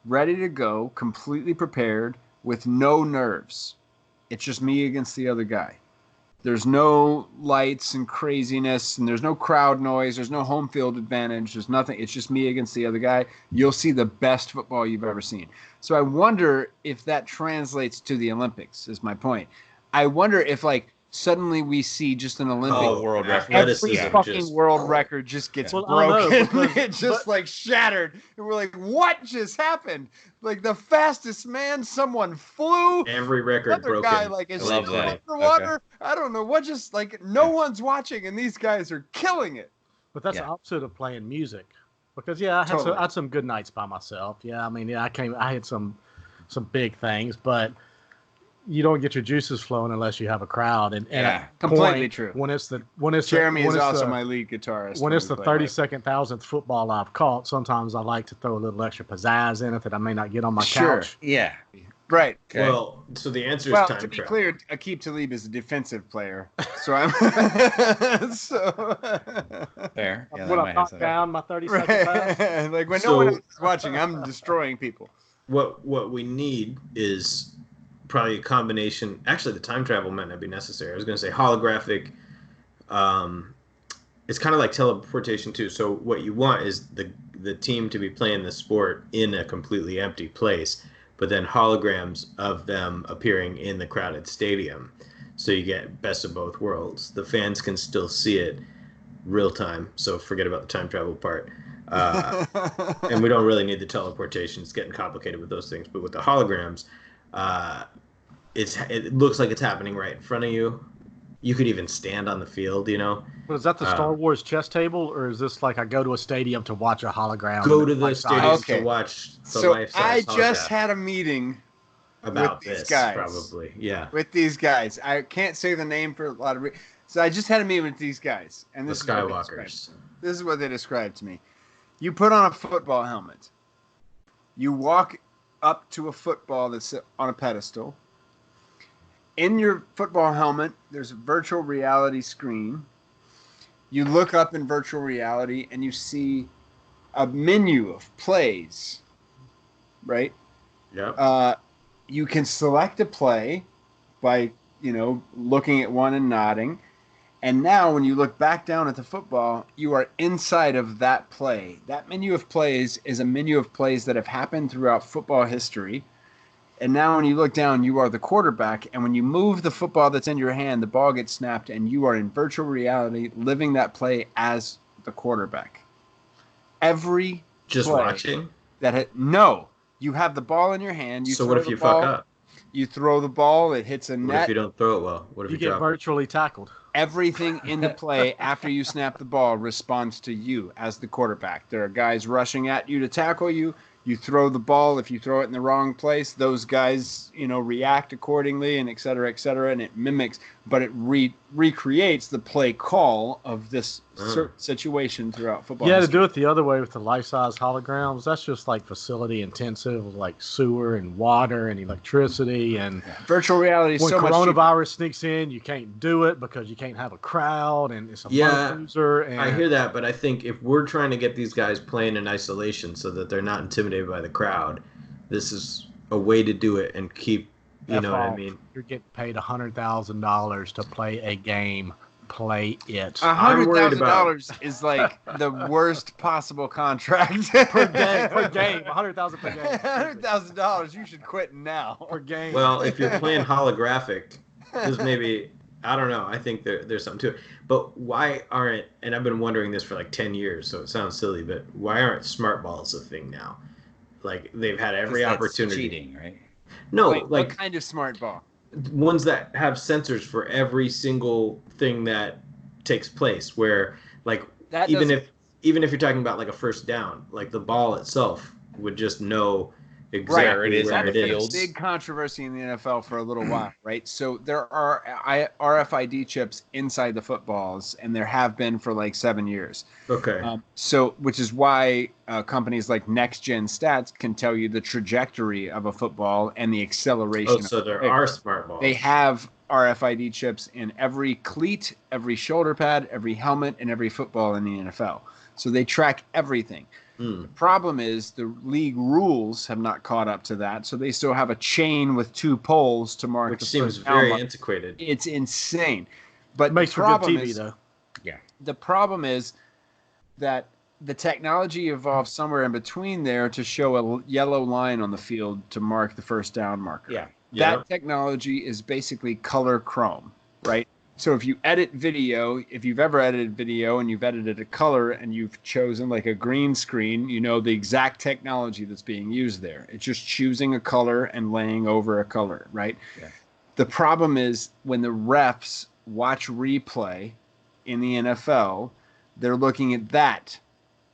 ready to go, completely prepared, with no nerves. It's just me against the other guy. There's no lights and craziness, and there's no crowd noise. There's no home field advantage. There's nothing. It's just me against the other guy. You'll see the best football you've ever seen. So I wonder if that translates to the Olympics, is my point. I wonder if, suddenly we see just an Olympic world record. Every fucking world record just gets broken. It's just shattered. And we're like, what just happened? Like the fastest man, someone flew. Every record broken. Guy is underwater. Okay. I don't know what, just no one's watching, and these guys are killing it. But that's the opposite of playing music, because I had some good nights by myself. I had some big things, but you don't get your juices flowing unless you have a crowd. And completely true. When it's Jeremy is also my lead guitarist. When it's the 32nd thousandth football I've caught, sometimes I like to throw a little extra pizzazz in it that I may not get on my couch. Yeah. Right. Okay. Well, so the answer is time travel. To be clear, Aqib Talib is a defensive player, so I'm fair. Yeah, when I knock down my 32nd pass. When no one else is watching, I'm destroying people. What we need is probably a combination. Actually, the time travel might not be necessary. I was going to say holographic. It's kind of like teleportation too. So what you want is the team to be playing the sport in a completely empty place, but then holograms of them appearing in the crowded stadium. So you get best of both worlds. The fans can still see it real time, so forget about the time travel part. And we don't really need the teleportation. It's getting complicated with those things. But with the holograms, it looks like it's happening right in front of you. You could even stand on the field, you know. But is that the Star Wars chess table, or is this like I go to a stadium to watch a hologram? Go to the stadium to watch the life-size I just had a meeting about with these this, guys. probably. Yeah. With these guys. I can't say the name for a lot of reasons. So I just had a meeting with these guys. And this the Skywalkers. This is what they described to me. You put on a football helmet. You walk up to a football that's on a pedestal. In your football helmet, there's a virtual reality screen. You look up in virtual reality and you see a menu of plays, right? Yep. You can select a play by, looking at one and nodding. And now when you look back down at the football, you are inside of that play. That menu of plays is a menu of plays that have happened throughout football history. And now when you look down, you are the quarterback. And when you move the football that's in your hand, the ball gets snapped, and you are in virtual reality living that play as the quarterback. Every just play watching? No. You have the ball in your hand. So what if you fuck up? You throw the ball, it hits a net. What if you don't throw it well? What if you get virtually tackled? Everything in the play after you snap the ball responds to you as the quarterback. There are guys rushing at you to tackle you. You throw the ball. If you throw it in the wrong place, those guys, react accordingly, and et cetera, and it mimics, but it recreates the play call of this certain situation throughout football. Yeah, to do it the other way with the life-size holograms, that's just like facility intensive, like sewer and water and electricity and virtual reality. Is when so coronavirus much sneaks in, you can't do it because you can't have a crowd and it's a user. And I hear that, but I think if we're trying to get these guys playing in isolation so that they're not intimidated by the crowd, this is a way to do it and keep, you know what I mean? You're getting paid $100,000 to play a game. Play it. $100,000 is like the worst possible contract per game. $100,000 per game. $100,000. You should quit now. Per game. Well, if you're playing holographic, there's maybe, I don't know. I think there's something to it. But why aren't? And I've been wondering this for like 10 years, so it sounds silly. But why aren't smart balls a thing now? Like they've had every opportunity. Cheating, right? No, what kind of smart ball? Ones that have sensors for every single thing that takes place, where like even if you're talking about like a first down, like the ball itself would just know exactly where it is. That's been a big controversy in the NFL for a little while, right? So there are RFID chips inside the footballs, and there have been for like 7 years. Okay. Which is why companies like Next Gen Stats can tell you the trajectory of a football and the acceleration. Oh, so there are smart balls. They have RFID chips in every cleat, every shoulder pad, every helmet, and every football in the NFL. So they track everything. The problem is the league rules have not caught up to that, so they still have a chain with 2 poles to mark. Which seems very antiquated. It's insane, but makes for good TV though. Yeah. The problem is that the technology evolved somewhere in between there to show a yellow line on the field to mark the first down marker. Yeah. That technology is basically color chrome, right? So if you edit video, if you've ever edited video and you've edited a color and you've chosen like a green screen, you know the exact technology that's being used there. It's just choosing a color and laying over a color, right? Yeah. The problem is when the refs watch replay in the NFL, they're looking at that,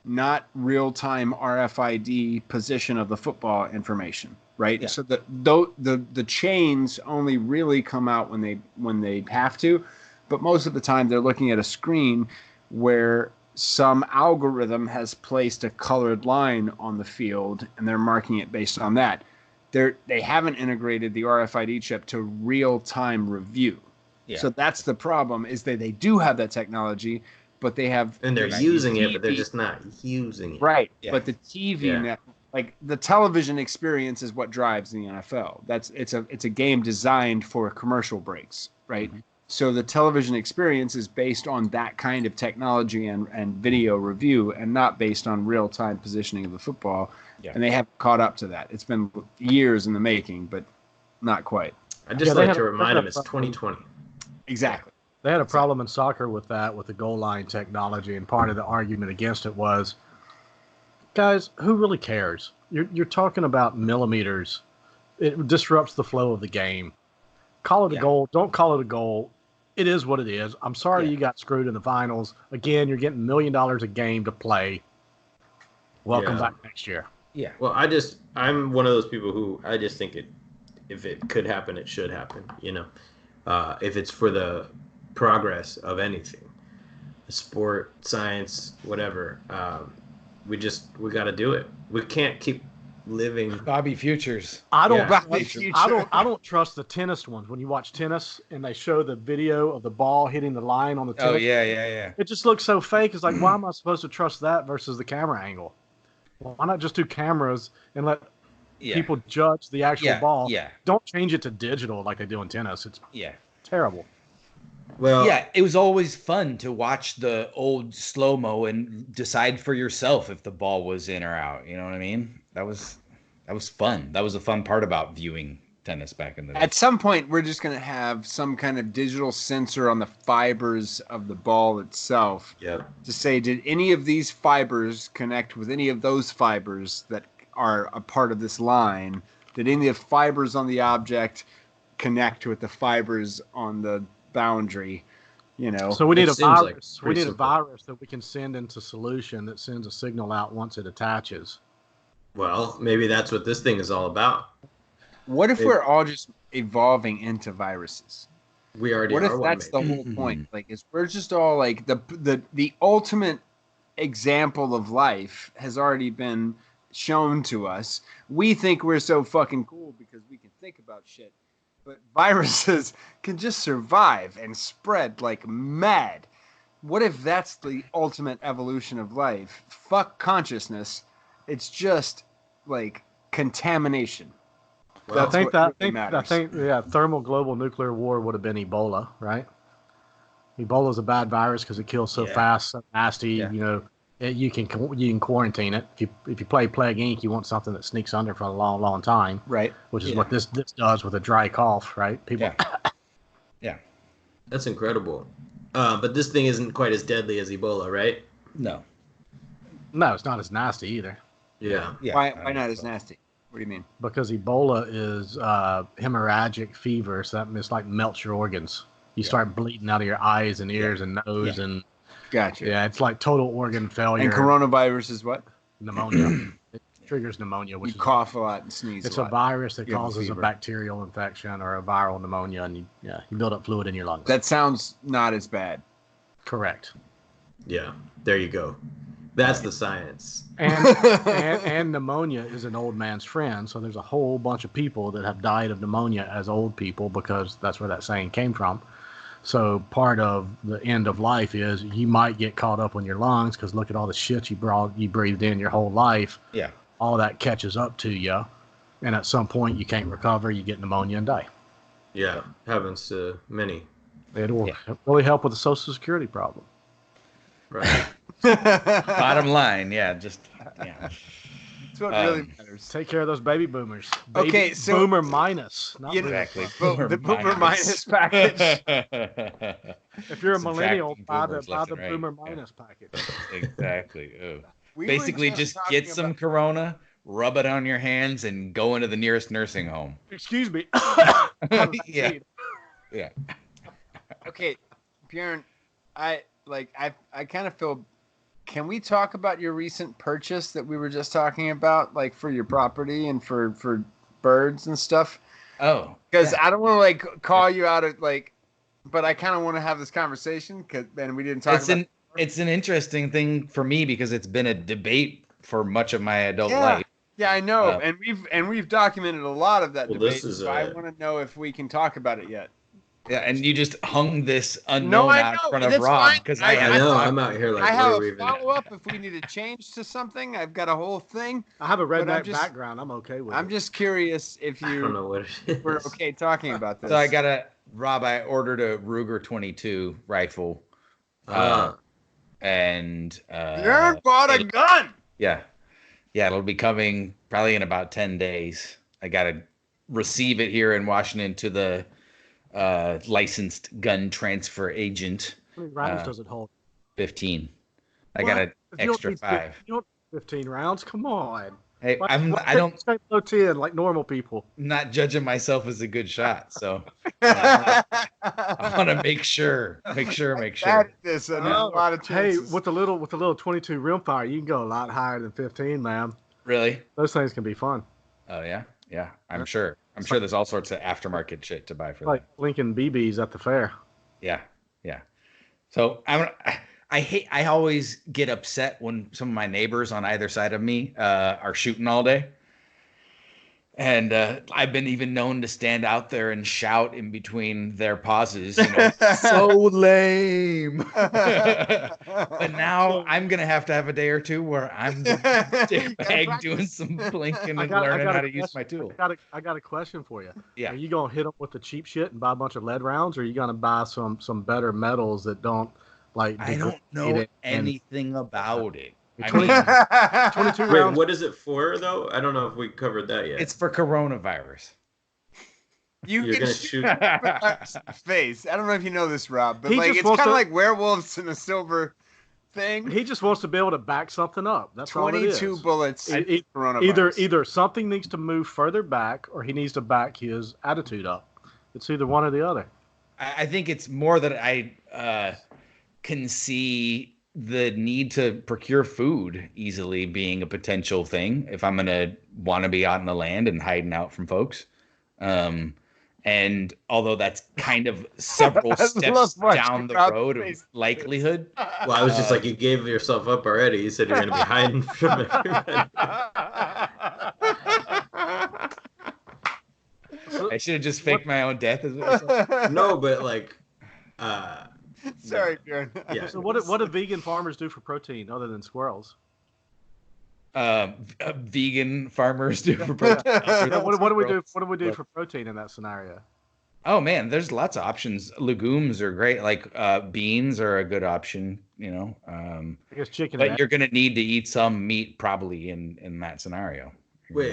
not real-time RFID position of the football information. Right. Yeah. So the chains only really come out when they have to, but most of the time they're looking at a screen where some algorithm has placed a colored line on the field and they're marking it based on that. They haven't integrated the RFID chip to real-time review. Yeah. So that's the problem, is that they do have that technology, but they have, and they're using it, but they're just not using it. Right. Yeah. But the TV like the television experience is what drives the NFL. It's a game designed for commercial breaks, right? Mm-hmm. So the television experience is based on that kind of technology and video review, and not based on real-time positioning of the football. Yeah. And they haven't caught up to that. It's been years in the making, but not quite. I just like to remind them it's 2020. Exactly. They had a problem in soccer with that, with the goal line technology, and part of the argument against it was, guys, who really cares? You're talking about millimeters. It disrupts the flow of the game. Call it a goal. Don't call it a goal. It is what it is. I'm sorry you got screwed in the finals. Again, you're getting $1 million a game to play. Welcome back next year. Yeah. Well, I'm one of those people who I just think if it could happen, it should happen. You know, if it's for the progress of anything, sport, science, whatever, we got to do it. We can't keep living Bobby Futures. I don't trust the tennis ones. When you watch tennis and they show the video of the ball hitting the line on the tennis. Oh yeah. It just looks so fake. It's like, why am I supposed to trust that versus the camera angle? Well, why not just do cameras and let people judge the actual ball? Yeah. Don't change it to digital like they do in tennis. It's terrible. Well, yeah, it was always fun to watch the old slow-mo and decide for yourself if the ball was in or out. You know what I mean? That was fun. That was a fun part about viewing tennis back in the day. At some point, we're just going to have some kind of digital sensor on the fibers of the ball itself to say, did any of these fibers connect with any of those fibers that are a part of this line? Did any of the fibers on the object connect with the fibers on the boundary? You know, so we need a virus. We need a virus that we can send into solution that sends a signal out once it attaches. Well, maybe that's what this thing is all about. What if we're all just evolving into viruses? We already are. What if that's the whole point? Like, we're just all like the ultimate example of life has already been shown to us. We think we're so fucking cool because we can think about shit. But viruses can just survive and spread like mad. What if that's the ultimate evolution of life? Fuck consciousness. It's just like contamination. Well, I think thermal global nuclear war would have been Ebola, right? Ebola is a bad virus because it kills so fast, so nasty. Yeah. You know, you can quarantine it. If you play Plague Inc., you want something that sneaks under for a long, long time, right? Which is what this does with a dry cough, right? People. Yeah. That's incredible. But this thing isn't quite as deadly as Ebola, right? No, it's not as nasty either. Yeah. Why not as nasty? What do you mean? Because Ebola is hemorrhagic fever, so that just like melts your organs. You start bleeding out of your eyes and ears and nose and. Gotcha. Yeah, it's like total organ failure. And coronavirus is what? Pneumonia. It triggers pneumonia. You cough a lot and sneeze. It's a virus that causes a bacterial infection or a viral pneumonia, and you build up fluid in your lungs. That sounds not as bad. Correct. Yeah, there you go. That's the science. And pneumonia is an old man's friend, so there's a whole bunch of people that have died of pneumonia as old people because that's where that saying came from. So part of the end of life is you might get caught up on your lungs because look at all the shit you breathed in your whole life. Yeah. All that catches up to you, and at some point you can't recover. You get pneumonia and die. Yeah, happens to many. It will really help with the Social Security problem. Right. Bottom line, just That's what really matters. Take care of those baby boomers. So boomer minus. Not exactly. The boomer minus package. If you're a millennial, buy the boomer minus package. Exactly. Basically, just get some Corona, rub it on your hands, and go into the nearest nursing home. Excuse me. Yeah. Okay, Bjorn, I kind of feel. Can we talk about your recent purchase that we were just talking about, like for your property and for birds and stuff? Oh, because I don't want to like call you out at but I kind of want to have this conversation because then we didn't talk. It's an interesting thing for me because it's been a debate for much of my adult life. Yeah, I know, and we've documented a lot of that debate. So I want to know if we can talk about it yet. Yeah, and you just hung this unknown I out in know. front of That's Rob fine. because I I know. I'm out here like, I what have are a we even? follow-up if we need to change to something. I've got a whole thing. I have a But I'm redneck just- background. I'm okay with I'm it. just curious if I don't you know what it were is. okay talking about this. So I ordered a Ruger 22 rifle, and You bought a gun. yeah, it'll be coming probably in about 10 days. I gotta receive it here in Washington to the licensed gun transfer agent. How many rounds does it hold? 15. I What? got an You don't extra need 5. You don't need 15 rounds. Come on. Hey, Why I don't take low 10 like normal people. not judging myself as a good shot, so I want to make sure. There's a lot of Hey, chances. with the little 22 rimfire, you can go a lot higher than 15, man. Really? Those things can be fun. Oh yeah. I'm sure there's all sorts of aftermarket shit to buy for Like that. Lincoln BBs at the fair. Yeah. So I always get upset when some of my neighbors on either side of me are shooting all day. And I've been even known to stand out there and shout in between their pauses, so lame. But now I'm going to have a day or two where I'm the dickbag doing some blinking and learning how to use my tool. I got a question for you. Yeah. Are you going to hit them with the cheap shit and buy a bunch of lead rounds, or are you going to buy some better metals that don't like I don't know anything about it. I 22 Wait, rounds. what is it for though? I don't know if we covered that yet. It's for coronavirus. You're gonna shoot face. I don't know if you know this, Rob, but He like just it's wants kind of to- like werewolves in a silver thing. He just wants to be able to back something up. That's all it is. 22 bullets. Coronavirus. Either something needs to move further back, or he needs to back his attitude up. It's either one or the other. I think it's more that I can see the need to procure food easily being a potential thing if I'm going to want to be out in the land and hiding out from folks. And although that's kind of several steps down the road of likelihood. Well, I was just like, you gave yourself up already. You said you're going to be hiding from everybody. I should have just faked my own death. No, but like... Sorry, Bjorn. Yeah. So what do vegan farmers do for protein other than squirrels? Vegan farmers do for protein. What do we do? What do we do for protein in that scenario? Oh man, there's lots of options. Legumes are great. Like beans are a good option. I guess chicken. But you're gonna need to eat some meat probably in that scenario.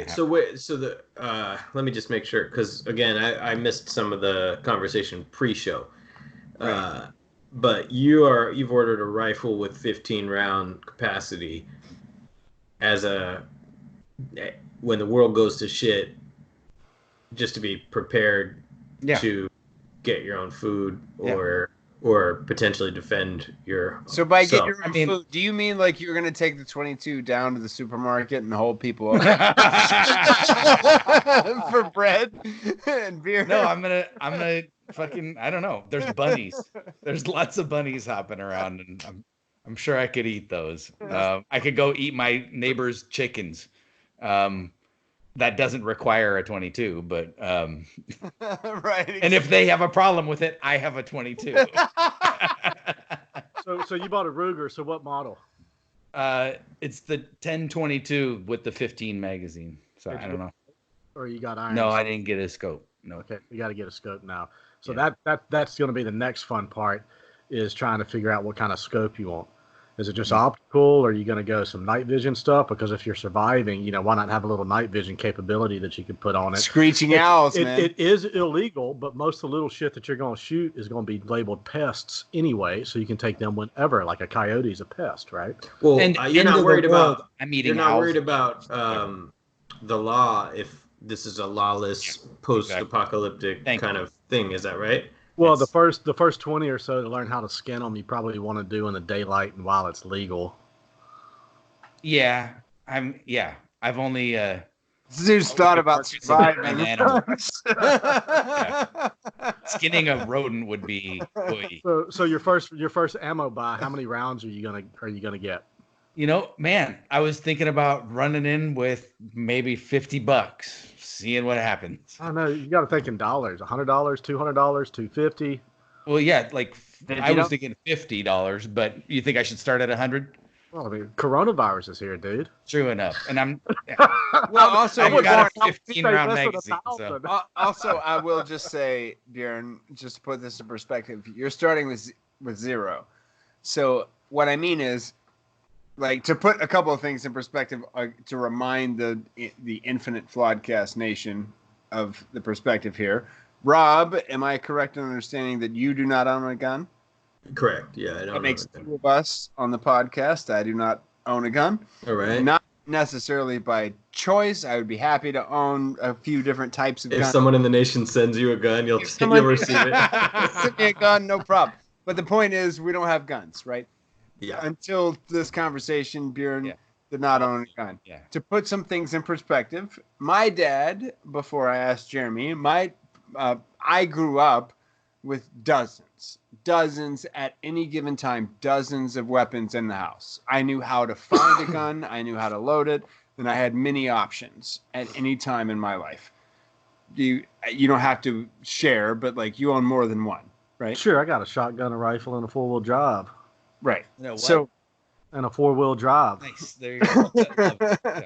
So let me just make sure, because again, I missed some of the conversation pre-show. Right. But you've ordered a rifle with 15 round capacity when the world goes to shit, just to be prepared to get your own food or potentially defend your. So by get your own food, do you mean like you're gonna take the 22 down to the supermarket and hold people up for bread and beer? No, I'm gonna fucking, I don't know. There's bunnies. There's lots of bunnies hopping around, and I'm sure I could eat those. I could go eat my neighbor's chickens. That doesn't require a 22, but right. Exactly. And if they have a problem with it, I have a 22. So you bought a Ruger. So what model? It's the 1022 with the 15 magazine. So I don't know. Or you got irons? No, I didn't get a scope. No. Okay, you got to get a scope now. So that's going to be the next fun part, is trying to figure out what kind of scope you want. Is it just optical, or are you going to go some night vision stuff? Because if you're surviving, why not have a little night vision capability that you can put on it? Screeching owls, man. It is illegal, but most of the little shit that you're going to shoot is going to be labeled pests anyway, so you can take them whenever. Like a coyote is a pest, right? Well, you're not worried about. You're not worried about the law if this is a lawless post-apocalyptic kind of thing. Is that right? Well, the first 20 or so to learn how to skin them, you probably want to do in the daylight and while it's legal. Yeah, I've only Zeus thought about surviving. Skinning a rodent would be. So your first ammo buy, how many rounds are you gonna get? Man, I was thinking about running in with maybe $50, seeing what happens. I don't know. You got to think in dollars. $100, $200, $250. Well, yeah, like If I you was don't- thinking $50, but you think I should start at 100? Well, the coronavirus is here, dude. True enough. And I'm Well, also, I've you got gotta- a 15-round magazine. So. Also, I will just say, Bjorn, just to put this in perspective, you're starting with 0. So what I mean is, like, to put a couple of things in perspective, to remind the infinite Flawedcast nation of the perspective here. Rob, am I correct in understanding that you do not own a gun? Correct. Yeah, I don't know. That makes 2 of us on the podcast. I do not own a gun. All right. Not necessarily by choice. I would be happy to own a few different types of If guns. someone in the nation sends you a gun, you'll receive it. Send me a gun, no problem. But the point is, we don't have guns, right? Yeah. Until this conversation, Bjorn did not own a gun. Yeah. To put some things in perspective, my dad, before I asked Jeremy, I grew up with dozens at any given time, dozens of weapons in the house. I knew how to find a gun, I knew how to load it, and I had many options at any time in my life. You don't have to share, but like you own more than one, right? Sure, I got a shotgun, a rifle, and a 4-wheel drive. Right. You know what? So And a 4-wheel drive. Nice. There you go. Yeah.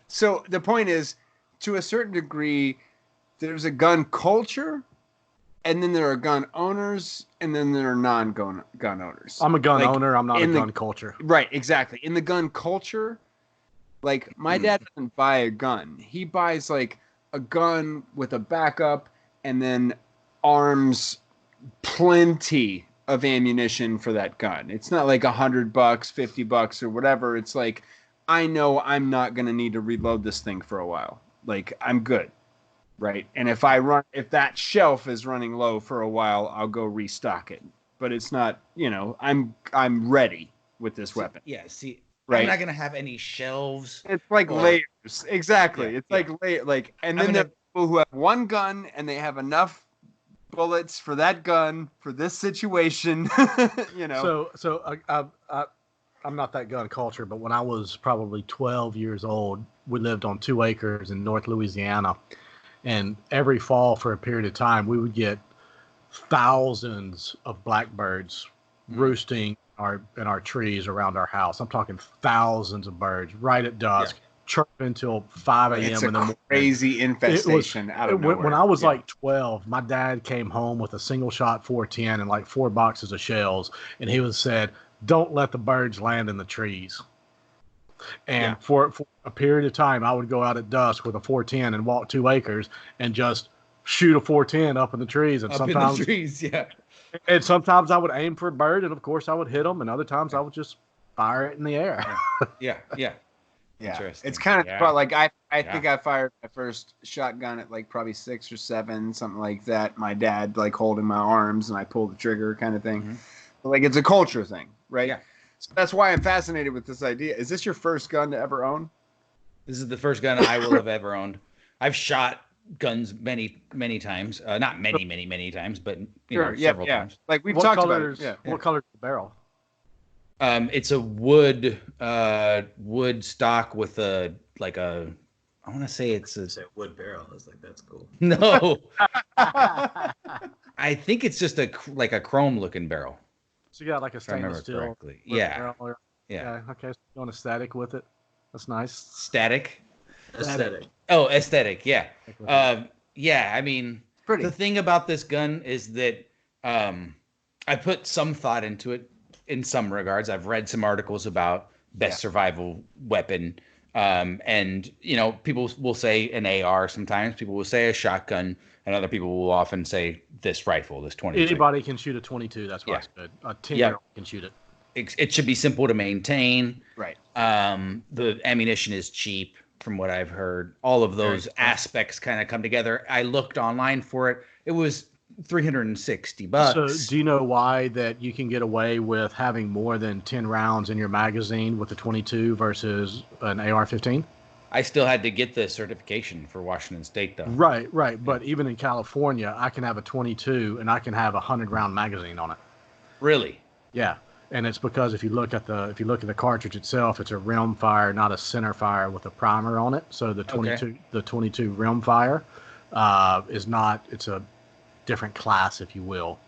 So the point is, to a certain degree, there's a gun culture, and then there are gun owners, and then there are non-gun owners. I'm a gun Like, owner. I'm not a in the- gun culture. Right, exactly. In the gun culture, like my dad doesn't buy a gun. He buys like a gun with a backup and then arms plenty of ammunition for that gun. It's not like $100, $50 or whatever. It's like, I know I'm not going to need to reload this thing for a while. Like, I'm good. Right. And if that shelf is running low for a while, I'll go restock it. But it's not, I'm ready with this weapon. Yeah, see, Right. I'm not going to have any shelves. It's like Or- layers. Exactly. Yeah, It's like, and I'm then there gonna- are people who have one gun and they have enough bullets for that gun for this situation. I'm not that gun culture, but when I was probably 12 years old, we lived on 2 acres in North Louisiana. And every fall for a period of time, we would get thousands of blackbirds roosting in our trees around our house. I'm talking thousands of birds right at dusk, chirping until 5 a.m. It's in the a morning. crazy infestation out of nowhere. When I was like 12, my dad came home with a single shot 410 and like 4 boxes of shells, and he said, "Don't let the birds land in the trees." And for a period of time, I would go out at dusk with a 410 and walk 2 acres and just shoot a 410 up in the trees. And Up in the trees, yeah. And sometimes I would aim for a bird, and of course I would hit them, and other times I would just fire it in the air. Yeah. Yeah, Interesting. it's kind of Yeah. like I think I fired my first shotgun at like probably 6 or 7, something like that. My dad like holding my arms and I pulled the trigger, kind of thing. Mhm. But like it's a culture thing, right? Yeah. So that's why I'm fascinated with this idea. Is this your first gun to ever own? This is the first gun I will have ever owned. I've shot guns many, many times. Not many times, but several times. Like we've What talked colors? about it. Yeah. What color is the barrel? It's a wood stock with I want to say it's a It's a wood barrel. I was like, that's cool. no. I think it's just a chrome looking barrel. So you got like a If I remember stainless steel. correctly. wood Yeah. barrel. Yeah. Okay. So you're going aesthetic with it. That's nice. Static. Aesthetic. Oh, aesthetic. Yeah. Yeah. I mean, Pretty. the thing about this gun is that I put some thought into it in some regards. I've read some articles about best survival weapon. And people will say an AR sometimes. People will say a shotgun, and other people will often say this rifle, this 22. Anybody can shoot a 22. That's why it's good. A 10-year-old can shoot it. It should be simple to maintain. Right. The ammunition is cheap, from what I've heard. All of those aspects kind of come together. I looked online for it. It was $360. So do you know why that you can get away with having more than 10 rounds in your magazine with a 22 versus an AR-15? I still had to get the certification for Washington State, though. Right. But even in California, I can have a 22 and I can have a 100-round magazine on it. Really? Yeah. And it's because if you look at the cartridge itself, it's a rim fire, not a center fire with a primer on it. So the 22 rim fire is not. It's a different class, if you will.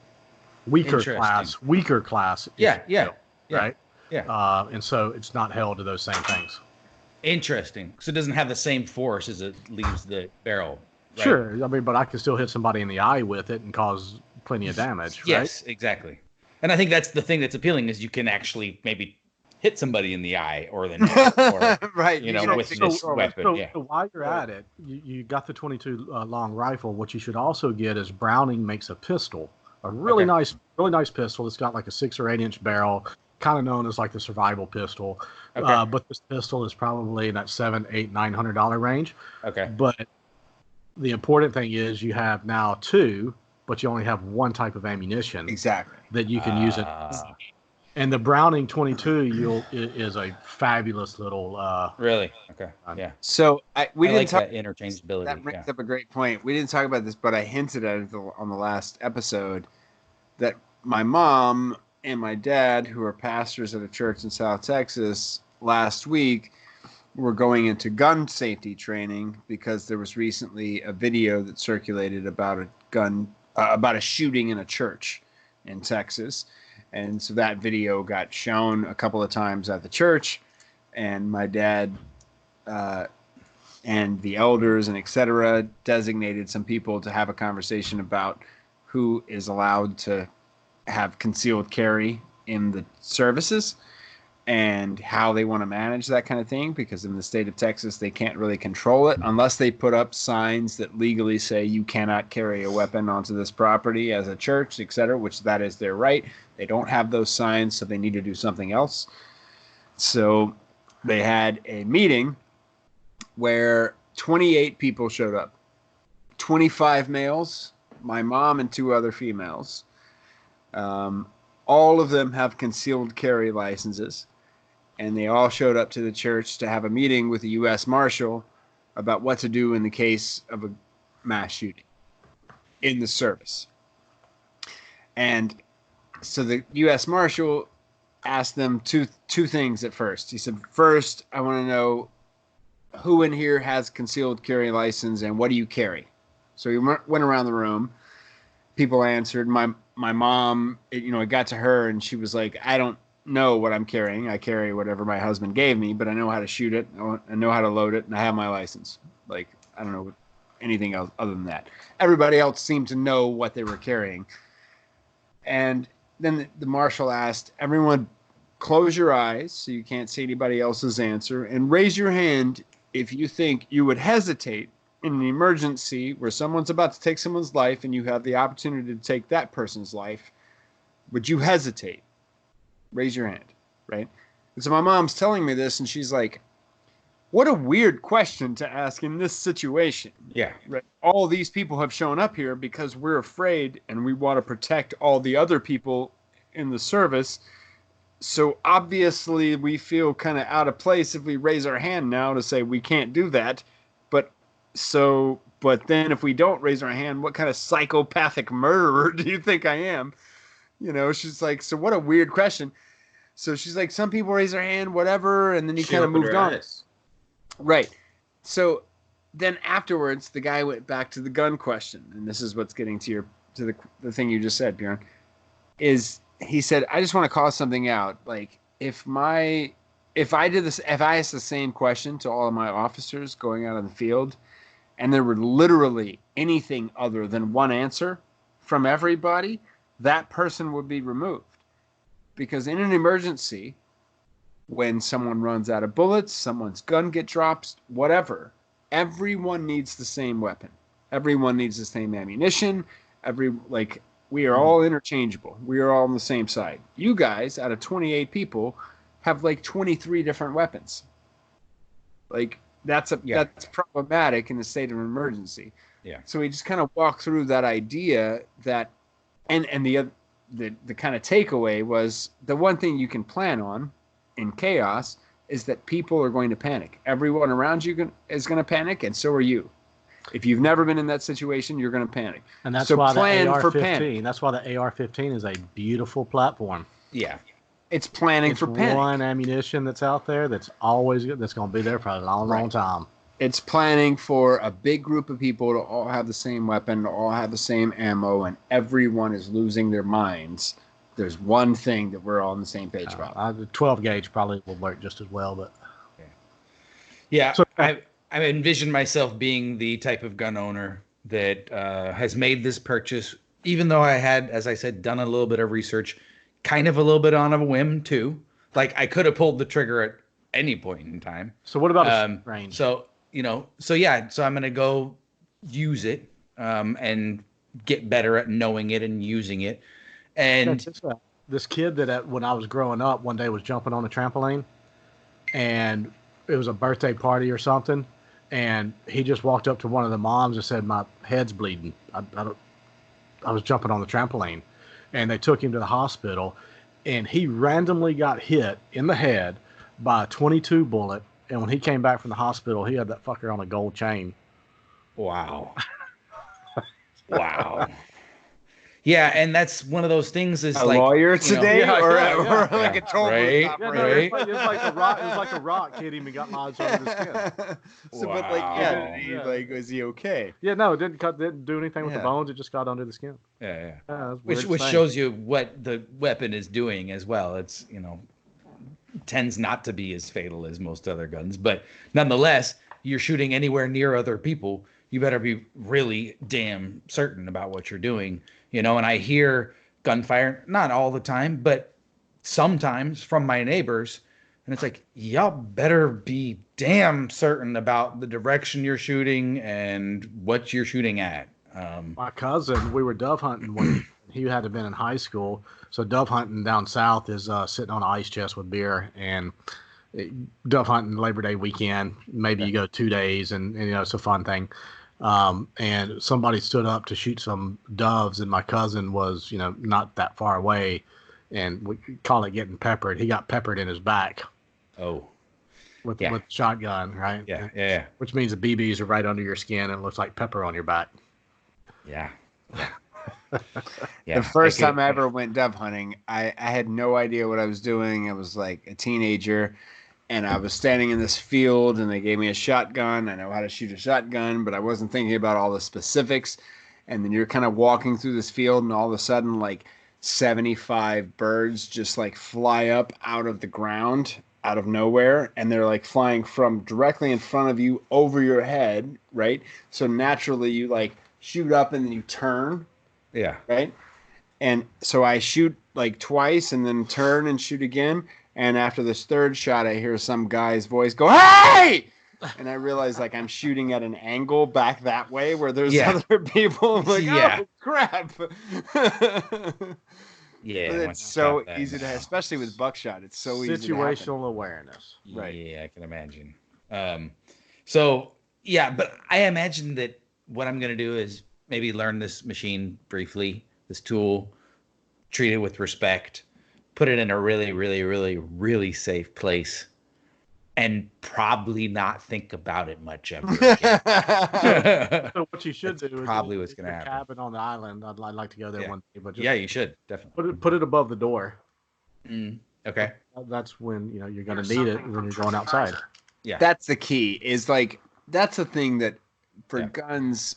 Weaker class. Yeah. Right. Yeah. And so it's not held to those same things. Interesting. So it doesn't have the same force as it leaves the barrel. Right? Sure. I mean, but I can still hit somebody in the eye with it and cause plenty of damage. Yes, right? Exactly. And I think that's the thing that's appealing is you can actually maybe hit somebody in the eye or the neck, or right? with this weapon. So while you're at it, you got the 22 long rifle. What you should also get is Browning makes a pistol, a really nice pistol. It's got like a 6 or 8 inch barrel, kind of known as like the survival pistol. But this pistol is probably in that $700, $800, $900 range. Okay. But the important thing is you have now 2, but you only have 1 type of ammunition. Exactly. That you can use it. And the Browning 22 is a fabulous little. Really? Okay. Yeah. So we didn't like talk that interchangeability. That brings up a great point. We didn't talk about this, but I hinted at it on the last episode that my mom and my dad, who are pastors at a church in South Texas, last week were going into gun safety training because there was recently a video that circulated about a shooting in a church in Texas. And so that video got shown a couple of times at the church, and my dad and the elders and etc. designated some people to have a conversation about who is allowed to have concealed carry in the services and how they want to manage that kind of thing, because in the state of Texas, they can't really control it unless they put up signs that legally say you cannot carry a weapon onto this property as a church, etc., which that is their right. They don't have those signs, so they need to do something else. So they had a meeting where 28 people showed up, 25 males, my mom and 2 other females. All of them have concealed carry licenses. And they all showed up to the church to have a meeting with the U.S. Marshal about what to do in the case of a mass shooting in the service. And so the U.S. Marshal asked them two things at first. He said, first, I want to know who in here has concealed carry license and what do you carry? So he went around the room. People answered. My mom, it got to her and she was like, I don't know what I'm carrying. I carry whatever my husband gave me, but I know how to shoot it. I know how to load it, and I have my license. Like, I don't know anything else other than that. Everybody else seemed to know what they were carrying. And then the marshal asked everyone, close your eyes so you can't see anybody else's answer, and raise your hand if you think you would hesitate in an emergency where someone's about to take someone's life and you have the opportunity to take that person's life. Would you hesitate? Raise your hand, right? And so my mom's telling me this, and she's like, what a weird question to ask in this situation. Yeah. Right? All these people have shown up here because we're afraid and we want to protect all the other people in the service. So obviously we feel kind of out of place if we raise our hand now to say we can't do that. But then if we don't raise our hand, what kind of psychopathic murderer do you think I am? She's like, so what a weird question. So she's like, some people raise their hand, whatever, and then he kind of moved on. Right. So then afterwards, the guy went back to the gun question, and this is what's getting to the thing you just said, Bjorn. Is he said, I just want to call something out. Like, if I asked the same question to all of my officers going out in the field, and there were literally anything other than one answer from everybody, that person would be removed. Because in an emergency, when someone runs out of bullets, someone's gun gets dropped, whatever, everyone needs the same weapon. Everyone needs the same ammunition. We are all interchangeable. We are all on the same side. You guys, out of 28 people, have 23 different weapons. That's problematic in the state of an emergency. Yeah. So we just kind of walk through that idea that, and the kind of takeaway was the one thing you can plan on in chaos is that people are going to panic. Everyone around you is going to panic, and so are you. If you've never been in that situation, you're going to panic. And that's why the AR-15. That's why the AR-15 is a beautiful platform. Yeah. It's planning for panic. One ammunition that's out there that's always good. That's going to be there for a long time. It's planning for a big group of people to all have the same weapon, to all have the same ammo, and everyone is losing their minds. There's one thing that we're all on the same page about. The 12 gauge probably will work just as well, but yeah. So, I envision myself being the type of gun owner that has made this purchase, even though I had, as I said, done a little bit of research, kind of a little bit on a whim too. Like I could have pulled the trigger at any point in time. So what about range? So I'm gonna go use it and get better at knowing it and using it. And this kid that when I was growing up, one day was jumping on a trampoline, and it was a birthday party or something, and he just walked up to one of the moms and said, "My head's bleeding. I was jumping on the trampoline," and they took him to the hospital, and he randomly got hit in the head by a .22 bullet, and when he came back from the hospital, he had that fucker on a gold chain. Wow. Wow. Yeah, and that's one of those things is a like lawyer today, or like a toll right? It was like the rock hit him and got lodged under the skin. So, wow. but like, was he okay? Yeah, no, it didn't do anything with the bones. It just got under the skin. Yeah. Which shows you what the weapon is doing as well. It's tends not to be as fatal as most other guns, but nonetheless, you're shooting anywhere near other people. You better be really damn certain about what you're doing. And I hear gunfire, not all the time, but sometimes from my neighbors. And it's like, y'all better be damn certain about the direction you're shooting and what you're shooting at. My cousin, we were dove hunting when he had to have been in high school. So dove hunting down south is sitting on an ice chest with beer, and dove hunting Labor Day weekend. Maybe you go 2 days, and it's a fun thing. And somebody stood up to shoot some doves, and my cousin was, not that far away, and we call it getting peppered. He got peppered in his back. Oh, with shotgun, right? Yeah. Which means the BBs are right under your skin and it looks like pepper on your back. Yeah. The first time I ever went dove hunting, I had no idea what I was doing. I was like a teenager, and I was standing in this field, and they gave me a shotgun. I know how to shoot a shotgun, but I wasn't thinking about all the specifics. And then you're kind of walking through this field, and all of a sudden, like 75 birds just like fly up out of the ground, out of nowhere, and they're like flying from directly in front of you over your head, right? So naturally, you like shoot up and then you turn. Yeah. Right. And so I shoot like twice and then turn and shoot again. And after this third shot, I hear some guy's voice go, "Hey!" And I realize like I'm shooting at an angle back that way where there's other people. I'm like, oh, crap. Yeah. But it's so easy to, especially with buckshot. It's so easy. Situational awareness. Right. Yeah, I can imagine. But I imagine that what I'm going to do is maybe learn this machine briefly, this tool, treat it with respect, put it in a really, really, really, really safe place, and probably not think about it much ever again. So what you should do is probably what's going to happen. Cabin on the island. I'd like to go there one day, but you should definitely put it above the door. Okay. That's when you're going to need it when you're going outside. Yeah, that's the key. Is like that's the thing that for guns.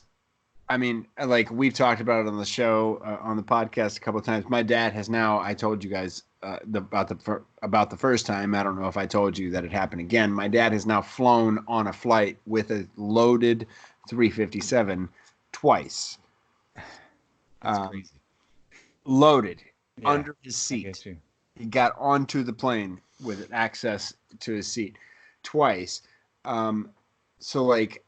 I mean, like we've talked about it on the show, on the podcast a couple of times. My dad has now. I told you guys about the first time. I don't know if I told you that it happened again. My dad has now flown on a flight with a loaded 357 twice. That's crazy. Loaded under his seat. He got onto the plane with access to his seat twice. So like.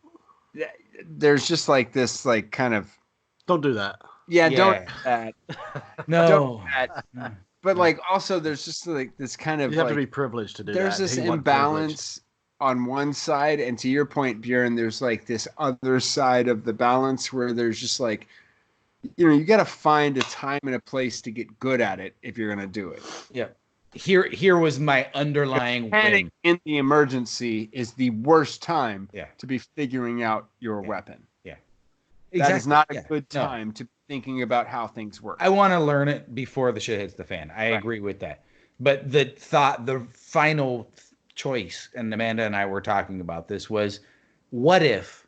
There's just like this, like kind of. Don't do that. Yeah. Don't do that. No. Don't do that. But like, also, there's just like this kind of. You have to be privileged to do that. There's this imbalance on one side, and to your point, Bjorn, there's like this other side of the balance where there's just like, you got to find a time and a place to get good at it if you're gonna do it. Yeah. Here was my underlying panic in the emergency is the worst time to be figuring out your weapon. Yeah. Exactly. That is not a good time to be thinking about how things work. I want to learn it before the shit hits the fan. I agree with that. But the final choice, and Amanda and I were talking about this, was what if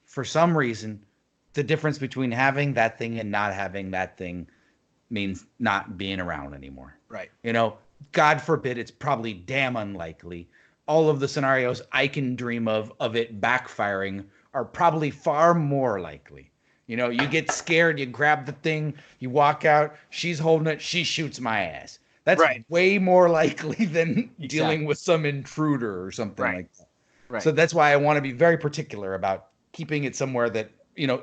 for some reason the difference between having that thing and not having that thing means not being around anymore. Right. God forbid, it's probably damn unlikely. All of the scenarios I can dream of it backfiring are probably far more likely. You get scared, you grab the thing, you walk out, she's holding it, she shoots my ass. That's way more likely than dealing with some intruder or something like that. Right. So that's why I want to be very particular about keeping it somewhere that,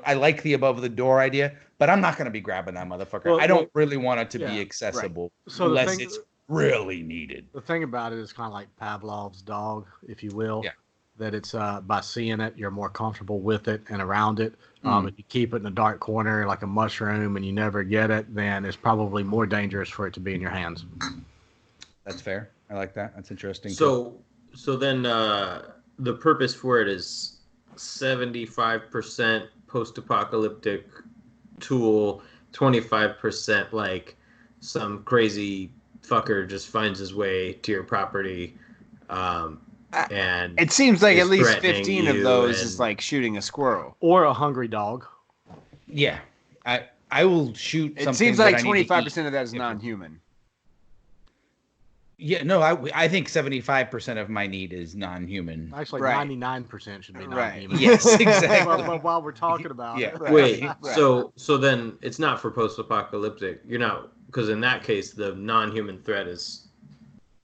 I like the above the door idea, but I'm not going to be grabbing that motherfucker. Well, I don't really want it to be accessible unless it's really needed. The thing about it is kind of like Pavlov's dog, if you will. Yeah. That it's by seeing it, you're more comfortable with it and around it. If you keep it in a dark corner like a mushroom and you never get it, then it's probably more dangerous for it to be in your hands. That's fair. I like that. That's interesting. So then the purpose for it is 75% post-apocalyptic tool, 25% like some crazy fucker just finds his way to your property. And it seems like at least 15 of those is like shooting a squirrel or a hungry dog. Yeah, I will shoot. It seems like 25% of that is non-human. Yeah, no, I think 75% of my need is non-human. Actually, 99% should be non-human. Yes, exactly. But while we're talking about it, wait, so then it's not for post-apocalyptic. You're not, because in that case, the non-human threat is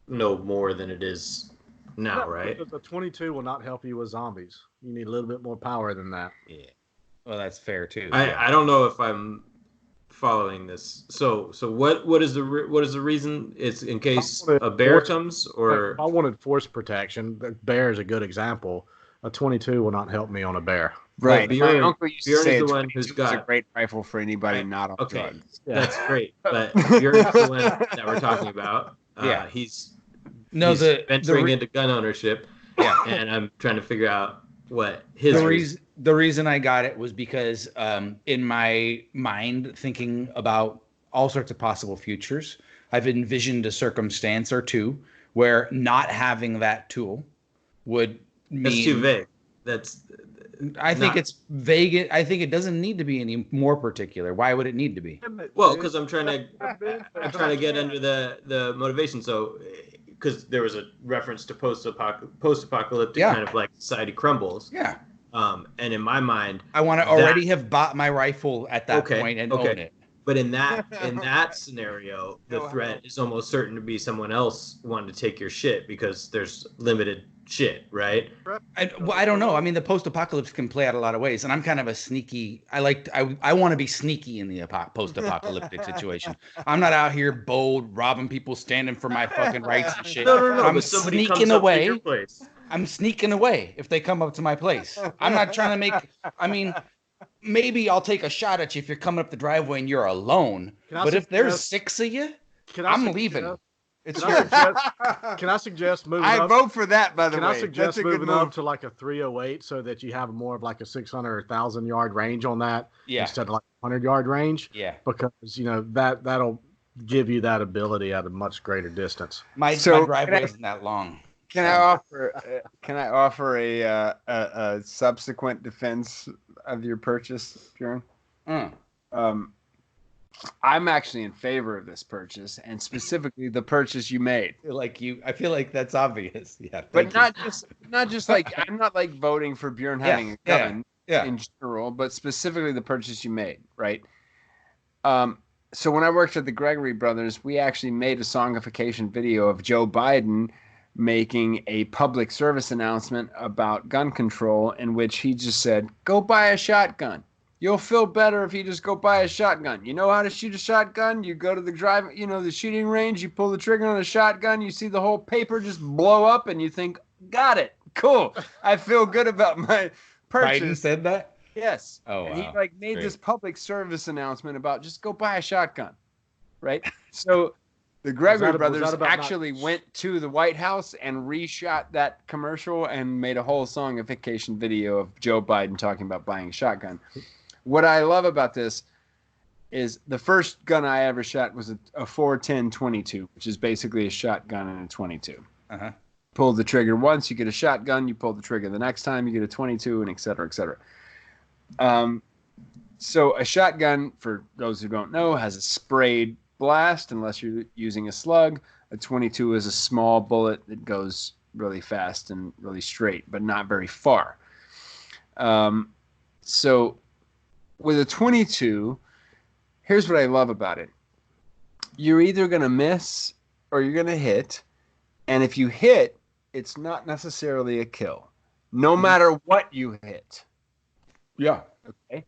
no more than it is now, right? The 22 will not help you with zombies. You need a little bit more power than that. Yeah. Well, that's fair too. I don't know if I'm following this. So what is the reason? It's in case a bear comes, or if I wanted force protection. The bear is a good example. A 22 will not help me on a bear. Right. My uncle used to say the one who's got a great rifle for anybody not on drugs. Yeah. That's great. But Bjorn's the one that we're talking about. He's venturing into gun ownership. Yeah, and I'm trying to figure out what his the reason I got it was because in my mind, thinking about all sorts of possible futures, I've envisioned a circumstance or two where not having that tool would mean... That's too vague. I think it's vague. I think it doesn't need to be any more particular. Why would it need to be? Well, because I'm trying to get under the motivation. So, because there was a reference to post-apocalyptic kind of like society crumbles. Yeah. And in my mind, I want to already have bought my rifle at that point and own it. But in that scenario, the threat is almost certain to be someone else wanting to take your shit because there's limited shit, right? I don't know. I mean, the post-apocalypse can play out a lot of ways, and I'm kind of a sneaky. I want to be sneaky in the post-apocalyptic situation. I'm not out here bold, robbing people, standing for my fucking rights and shit. No. I'm sneaking away. I'm sneaking away if they come up to my place. I'm not trying to make. I mean, maybe I'll take a shot at you if you're coming up the driveway and you're alone. But if there's 6 of you, I'm leaving. Can I suggest moving up? I vote for that, by the way. Can I suggest moving up to like a 308 so that you have more of like a 600 or 1,000 yard range on that instead of like a 100-yard range? Yeah. Because, that'll give you that ability at a much greater distance. My driveway isn't that long. Can I offer a subsequent defense of your purchase, Bjorn? I'm actually in favor of this purchase, and specifically the purchase you made. I feel like that's obvious. Yeah, but not just like I'm not like voting for Bjorn having a gun in general, but specifically the purchase you made, right? So when I worked at the Gregory Brothers, we actually made a songification video of Joe Biden making a public service announcement about gun control, in which he just said, "Go buy a shotgun. You'll feel better if you just go buy a shotgun. You know how to shoot a shotgun? You go to the shooting range, you pull the trigger on a shotgun, you see the whole paper just blow up, and you think, got it, cool. I feel good about my purchase." Biden said that? Yes. Oh, and wow. He made this public service announcement about just go buy a shotgun, right? So the Gregory Brothers actually went to the White House and reshot that commercial and made a whole songification video of Joe Biden talking about buying a shotgun. What I love about this is the first gun I ever shot was a 410 22, which is basically a shotgun and a 22. Uh-huh. Pull the trigger once, you get a shotgun. You pull the trigger the next time, you get a 22, and et cetera, et cetera. So a shotgun, for those who don't know, has a sprayed blast unless you're using a slug. A 22 is a small bullet that goes really fast and really straight, but not very far. So with a 22, here's what I love about it. You're either going to miss or you're going to hit. And if you hit, it's not necessarily a kill, no matter what you hit. Yeah. Okay.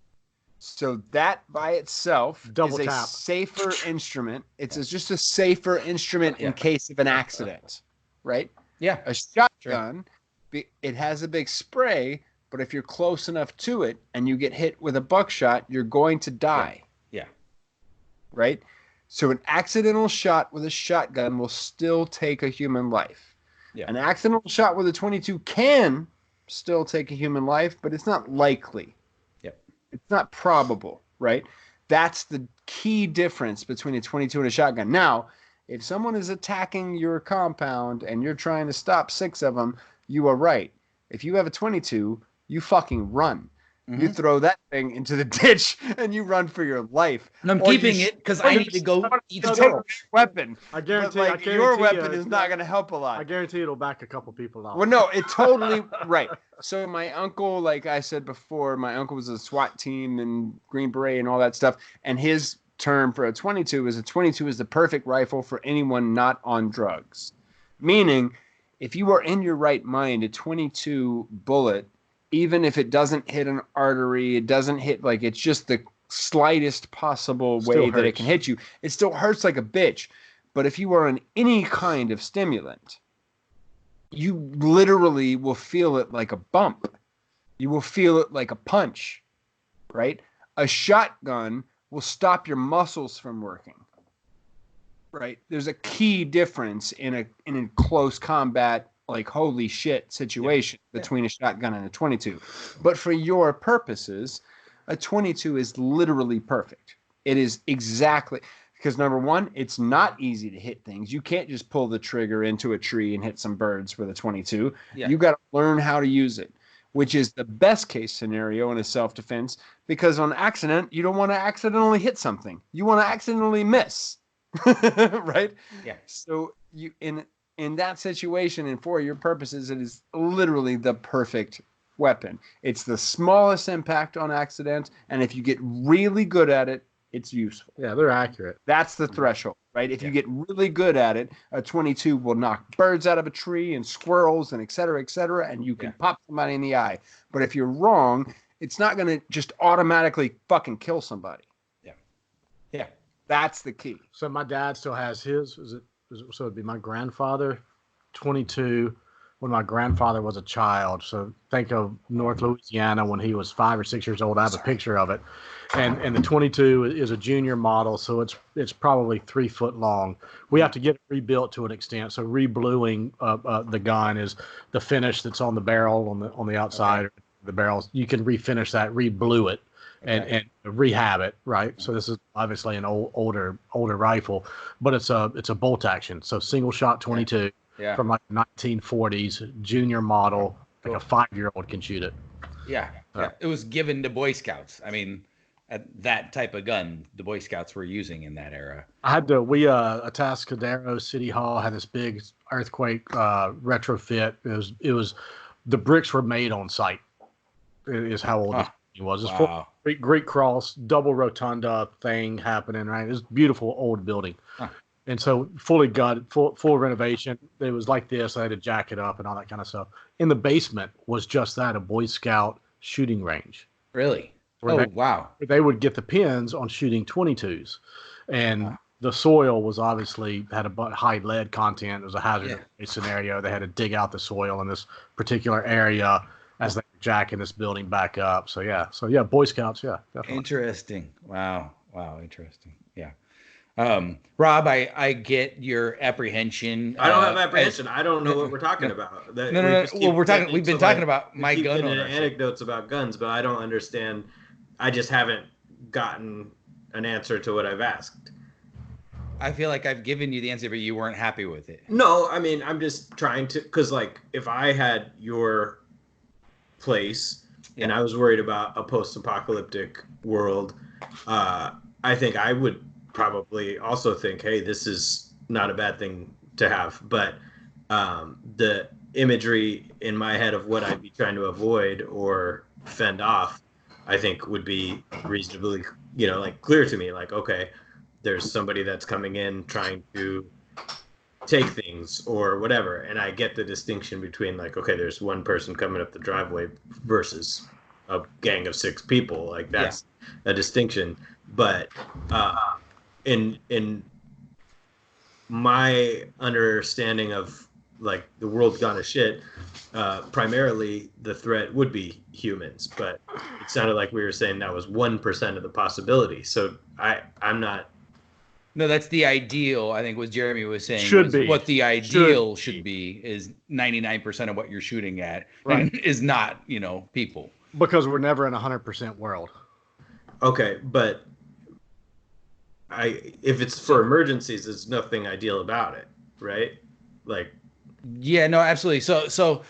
So that by itself Double is tap. a safer instrument. It's just a safer instrument in case of an accident, right? Yeah. A shotgun, it has a big spray, but if you're close enough to it and you get hit with a buckshot, you're going to die. Yeah. Right? So an accidental shot with a shotgun will still take a human life. Yeah. An accidental shot with a 22 can still take a human life, but it's not likely. Yep. It's not probable, right? That's the key difference between a 22 and a shotgun. Now, if someone is attacking your compound and you're trying to stop 6 of them, you are right. If you have a 22, you fucking run. Mm-hmm. You throw that thing into the ditch and you run for your life. And I'm keeping it because I need to go eat the turtle. Weapon. I guarantee, your weapon is not going to help a lot. I guarantee it'll back a couple people out. Well, no, it totally right. So my uncle, like I said before, my uncle was a SWAT team and Green Beret and all that stuff. And his term for a 22 is the perfect rifle for anyone not on drugs. Meaning, if you are in your right mind, a 22 bullet, even if it doesn't hit an artery, it doesn't hit, like, it's just the slightest possible way that it can hit you. It still hurts like a bitch. But if you are on any kind of stimulant, you literally will feel it like a bump. You will feel it like a punch, right? A shotgun will stop your muscles from working, right? There's a key difference in a close combat, like holy shit situation between a shotgun and a 22. But for your purposes, a 22 is literally perfect. It is exactly, because number one, it's not easy to hit things. You can't just pull the trigger into a tree and hit some birds with a 22. Yeah. You got to learn how to use it, which is the best case scenario in a self-defense, because on accident, you don't want to accidentally hit something. You want to accidentally miss, right? Yeah. So you in that situation, and for your purposes, it is literally the perfect weapon. It's the smallest impact on accident, and if you get really good at it, it's useful. Yeah, they're accurate. That's the threshold, right? If you get really good at it, a 22 will knock birds out of a tree and squirrels and et cetera, and you can pop somebody in the eye. But if you're wrong, it's not going to just automatically fucking kill somebody. Yeah. Yeah. That's the key. So my dad still has his. So it'd be my grandfather, 22, when my grandfather was a child. So think of North Louisiana when he was 5 or 6 years old. I have a picture of it. And the 22 is a junior model, so it's probably 3 foot long. We have to get it rebuilt to an extent. So rebluing the gun is the finish that's on the barrel on the outside. Okay. The barrels, you can refinish that, reblue it, and rehab it, right? So this is obviously an older rifle, but it's a bolt action, so single shot 22 from like 1940s junior model, like a 5-year-old can shoot it. Yeah, it was given to Boy Scouts. I mean, that type of gun the Boy Scouts were using in that era. Atascadero City Hall had this big earthquake retrofit. It was the bricks were made on site. Is how old it was. It's full Greek cross, double rotunda thing happening, right? It's a beautiful old building. Huh. And so fully gutted, full renovation. It was like this. I had to jack it up and all that kind of stuff. In the basement was just that, a Boy Scout shooting range. Really? Wow. They would get the pins on shooting 22s. And the soil was obviously had a high lead content. It was a hazard scenario. They had to dig out the soil in this particular area as they were jacking this building back up. So Boy Scouts, definitely. Interesting. Wow, interesting. Yeah. Rob, I get your apprehension. I don't have apprehension. I don't know what we're talking about. No. Well, we've been talking about my gun ownership. Anecdotes about guns, but I don't understand. I just haven't gotten an answer to what I've asked. I feel like I've given you the answer, but you weren't happy with it. No, I mean, I'm just trying to, because like if I had your place and I was worried about a post-apocalyptic world, I think I would probably also think, hey, this is not a bad thing to have. But the imagery in my head of what I'd be trying to avoid or fend off, I think would be reasonably, like clear to me. Like, okay, there's somebody that's coming in trying to take things or whatever, and I get the distinction between like, okay, there's one person coming up the driveway versus a gang of 6 people. Like that's a distinction. But in my understanding of like the world's gone to shit, primarily the threat would be humans, but it sounded like we were saying that was 1% of the possibility. So I'm not. No, that's the ideal. I think what Jeremy was saying Should be. What the ideal should be is 99% of what you're shooting at, right, is not, people. Because we're never in 100% world. Okay, but if it's for emergencies, there's nothing ideal about it, right? Like. Yeah, no, absolutely. So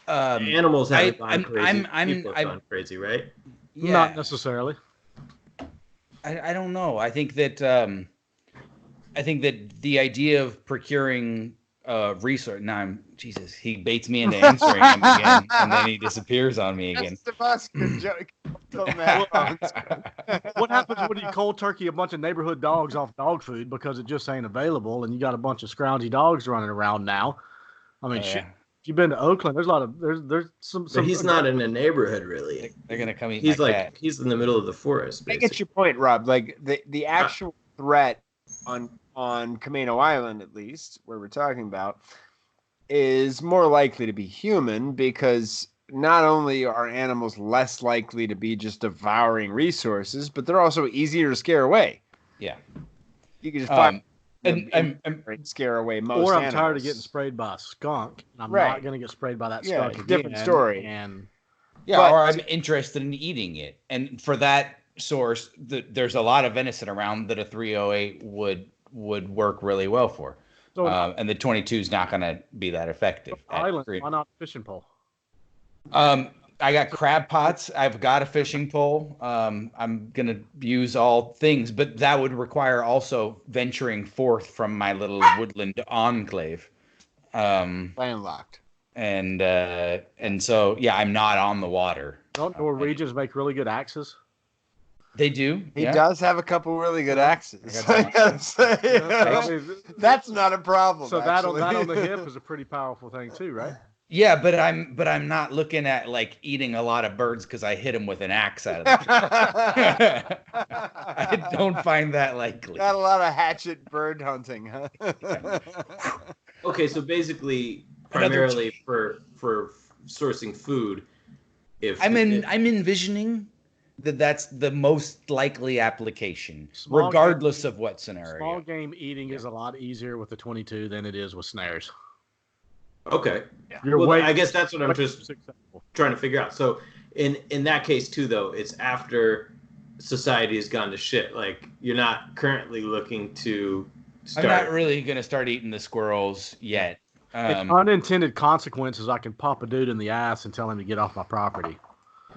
animals haven't gone crazy. People have gone crazy, right? Yeah. Not necessarily. I don't know. I think that the idea of procuring resource. Now Jesus, he baits me into answering him again, and then he disappears on me again. That's the joke. What happens when you cold turkey a bunch of neighborhood dogs off dog food because it just ain't available, and you got a bunch of scroungy dogs running around now? I mean, shit. If you've been to Oakland, there's a lot of there's some. But he's not in a neighborhood, really. They're gonna come eat He's my like cat. he's in the middle of the forest. Basically. I get your point, Rob. Like the actual threat on Camino Island, at least where we're talking about, is more likely to be human, because not only are animals less likely to be just devouring resources, but they're also easier to scare away. Yeah, you can just find and scare away most. Or I'm animals. tired of getting sprayed by a skunk, and I'm not going to get sprayed by that skunk again. Different story. And or I'm interested in eating it, and for that source, there's a lot of venison around that a 308 would work really well for. So, and the 22 is not going to be that effective. Island, why not fishing pole? I got crab pots. I've got a fishing pole. I'm going to use all things, but that would require also venturing forth from my little woodland enclave. Landlocked. And so, yeah, I'm not on the water. Don't Norwegians make really good axes? They do. He does have a couple really good axes. I gotta say, that's not a problem. So that on the hip is a pretty powerful thing too, right? Yeah, but I'm not looking at like eating a lot of birds because I hit them with an axe out of the tree. I don't find that likely. Not a lot of hatchet bird hunting, huh? Okay, so basically, primarily for sourcing food. I'm envisioning that's the most likely application, regardless of what scenario. Small game eating is a lot easier with the 22 than it is with snares. Okay. Yeah. Well, I guess that's what I'm just trying to figure out. So in that case too, though, it's after society has gone to shit. Like you're not currently looking to start. I'm not really going to start eating the squirrels yet. If unintended consequences, I can pop a dude in the ass and tell him to get off my property.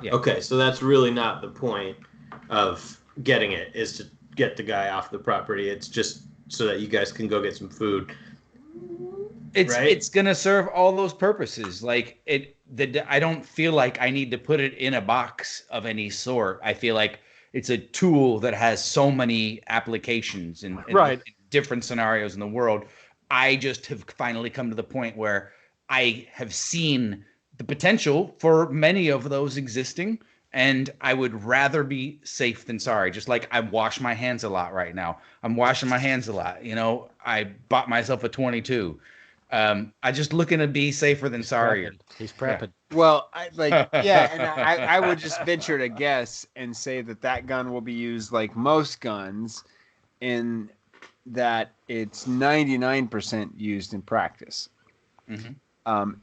Yeah. Okay, so that's really not the point of getting it, is to get the guy off the property. It's just so that you guys can go get some food. It's gonna serve all those purposes. Like I don't feel like I need to put it in a box of any sort. I feel like it's a tool that has so many applications in different scenarios in the world. I just have finally come to the point where I have seen the potential for many of those existing, and I would rather be safe than sorry. Just like I wash my hands a lot right now. I'm washing my hands a lot. I bought myself a 22. I just looking to be safer than sorry. He's prepping. Yeah. Well, I would just venture to guess and say that gun will be used like most guns, in that it's 99% used in practice,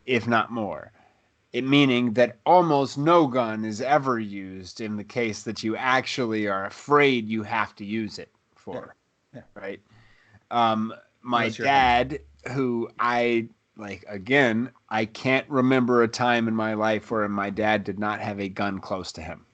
if not more. meaning that almost no gun is ever used in the case that you actually are afraid you have to use it for. Yeah. Right. My dad, who I again, I can't remember a time in my life where my dad did not have a gun close to him.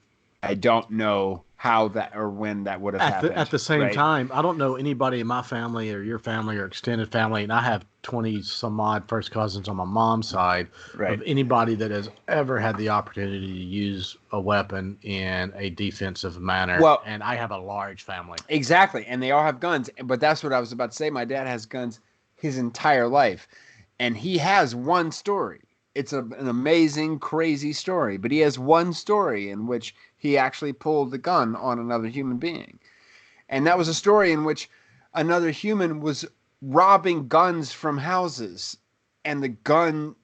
I don't know how that or when that would have happened. At the same time, I don't know anybody in my family or your family or extended family, and I have 20 some odd first cousins on my mom's side, of anybody that has ever had the opportunity to use a weapon in a defensive manner. Well, and I have a large family. Exactly, and they all have guns. But that's what I was about to say. My dad has guns his entire life, and he has one story. It's an amazing, crazy story, but he has one story in which he actually pulled the gun on another human being. And that was a story in which another human was robbing guns from houses, and the gun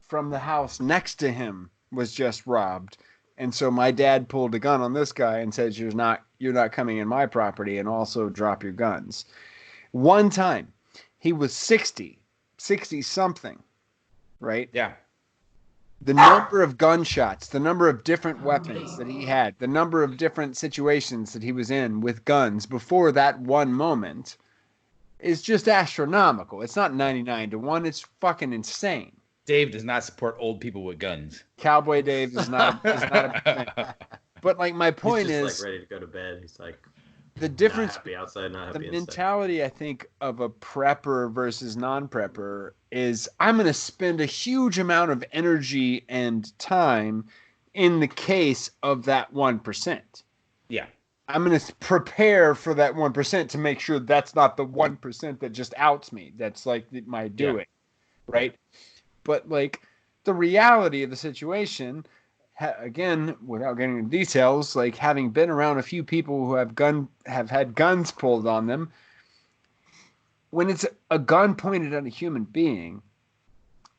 from the house next to him was just robbed. And so my dad pulled a gun on this guy and said, you're not coming in my property, and also drop your guns. One time, he was 60 something, right? Yeah. The number of gunshots, the number of different weapons that he had, the number of different situations that he was in with guns before that one moment is just astronomical. It's not 99-1. It's fucking insane. Dave does not support old people with guns. Cowboy Dave is not a thing. But my point he's is, ready to go to bed. He's like, the difference, not happy outside, not happy the inside. mentality, I think, of a prepper versus non-prepper is I'm going to spend a huge amount of energy and time in the case of that 1%. Yeah. I'm going to prepare for that 1% to make sure that's not the 1% that just outs me. That's my doing, right? But the reality of the situation, again, without getting into details, having been around a few people who have had guns pulled on them, when it's a gun pointed at a human being,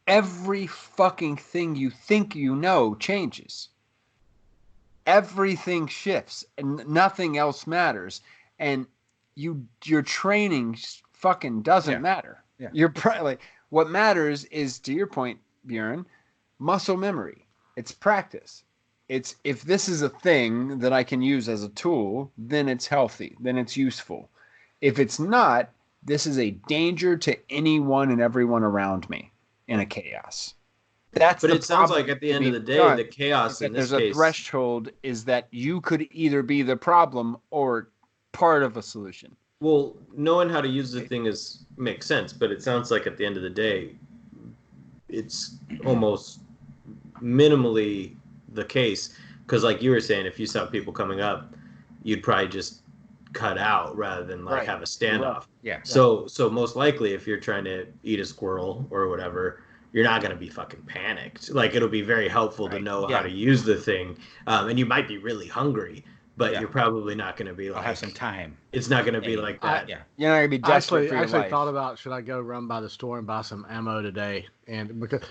every fucking thing you think you know changes. Everything shifts, and nothing else matters. And your training fucking doesn't matter. Yeah. You're what matters is, to your point, Bjorn, muscle memory. It's practice. It's if this is a thing that I can use as a tool, then it's healthy, then it's useful. If it's not, this is a danger to anyone and everyone around me in a chaos. But it sounds like at the end of the day, the chaos in this case, there's a threshold is that you could either be the problem or part of a solution. Well, knowing how to use the thing makes sense, but it sounds like at the end of the day, it's almost minimally the case, because like you were saying, if you saw people coming up, you'd probably just cut out rather than have a standoff. Right. Yeah. So most likely, if you're trying to eat a squirrel or whatever, you're not going to be fucking panicked. It'll be very helpful to know how to use the thing, and you might be really hungry, but you're probably not going to be I'll have some time. It's not going to be like that. You're not going to be desperate for your actually life. thought about, should I go run by the store and buy some ammo today? And because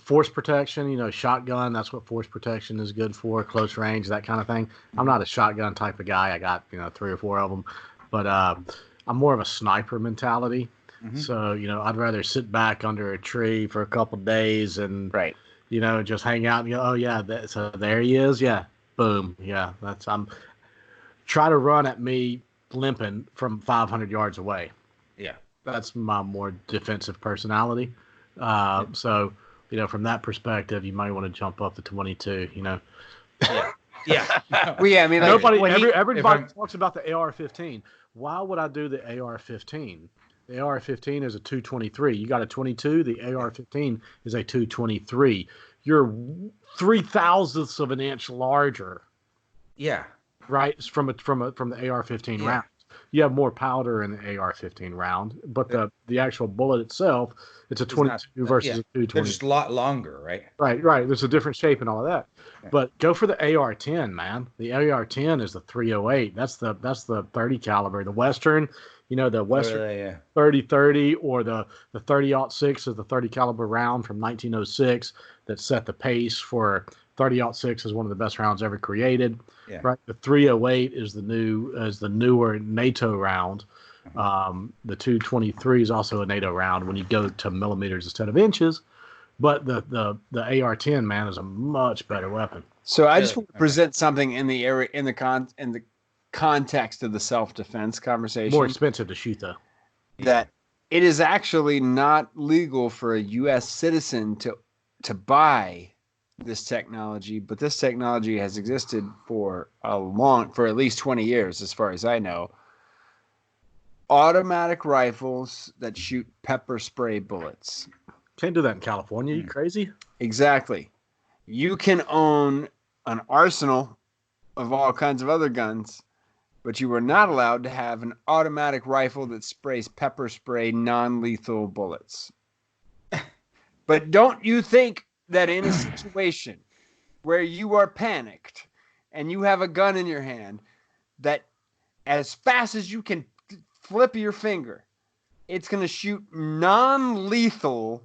force protection, shotgun, that's what force protection is good for, close range, that kind of thing. I'm not a shotgun type of guy. I got 3 or 4 of them, but I'm more of a sniper mentality. Mm-hmm. So I'd rather sit back under a tree for a couple of days and just hang out and go, oh yeah, so there he is, yeah, boom, yeah, try to run at me limping from 500 yards away. Yeah. That's my more defensive personality. So, from that perspective, you might want to jump up to 22, Yeah. Yeah. Well, yeah, I mean, everybody talks about the AR-15. Why would I do the AR-15? The AR-15 is a 223. You got a 22. The AR-15 is a 223. You're 3/1000ths of an inch larger. Yeah. Right, from the AR-15 round. You have more powder in the AR-15 round, but the actual bullet itself, it's a 22 versus a 220. They're just a lot longer, right? Right. There's a different shape and all of that. Yeah. But go for the AR-10, man. The AR-10 is the 308. That's the 30 caliber. The Western, the Western 30-30 or the 30-06 is the 30 caliber round from 1906 that set the pace for 30-06 is one of the best rounds ever created. Yeah. Right. The 308 is the newer NATO round. The 223 is also a NATO round when you go to millimeters instead of inches. But the AR-10, man, is a much better weapon. So I just want to present something in the area in the context of the self-defense conversation. More expensive to shoot though. That it is actually not legal for a U.S. citizen to buy this technology, but this technology has existed for at least 20 years, as far as I know. Automatic rifles that shoot pepper spray bullets. Can't do that in California. You crazy? Exactly. You can own an arsenal of all kinds of other guns, but you are not allowed to have an automatic rifle that sprays pepper spray non-lethal bullets. But don't you think that in a situation where you are panicked and you have a gun in your hand, that as fast as you can flip your finger, it's going to shoot non-lethal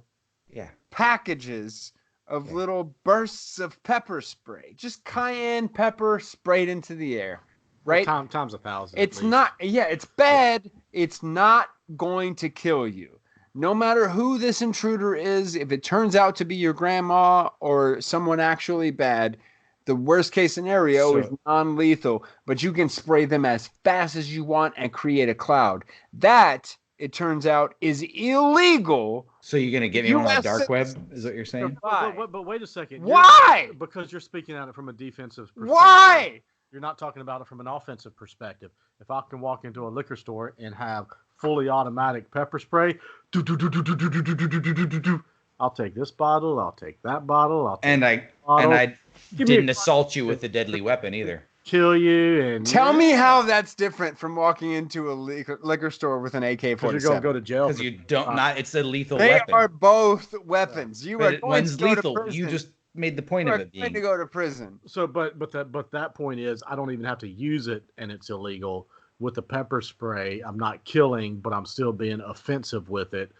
packages of little bursts of pepper spray, just cayenne pepper sprayed into the air, right? Times 1,000. It's not, it's bad. It's not going to kill you. No matter who this intruder is, if it turns out to be your grandma or someone actually bad, the worst case scenario is non-lethal, but you can spray them as fast as you want and create a cloud. That, it turns out, is illegal. So you're going to get me on the dark web, is what you're saying? But wait a second. Why? Because you're speaking at it from a defensive perspective. Why? You're not talking about it from an offensive perspective. If I can walk into a liquor store and have fully automatic pepper spray, I'll take this bottle, I'll take that bottle, I didn't assault you with a deadly weapon either. Kill you and tell me how that's different from walking into a liquor store with an AK-47. You're gonna go to jail because you don't it's a lethal they weapon. They are both weapons. You are going to go lethal. To prison. You just made the point of it being to go to prison. So, but that point is, I don't even have to use it, and it's illegal. With the pepper spray, I'm not killing, but I'm still being offensive with it.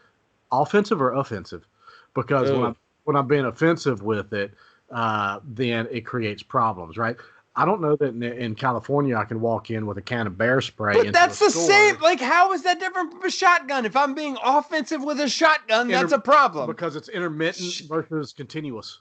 Offensive or offensive? Because when I'm being offensive with it, then it creates problems, right? I don't know that in California I can walk in with a can of bear spray. But that's the same. Like, how is that different from a shotgun? If I'm being offensive with a shotgun, that's a problem. Because it's intermittent versus continuous.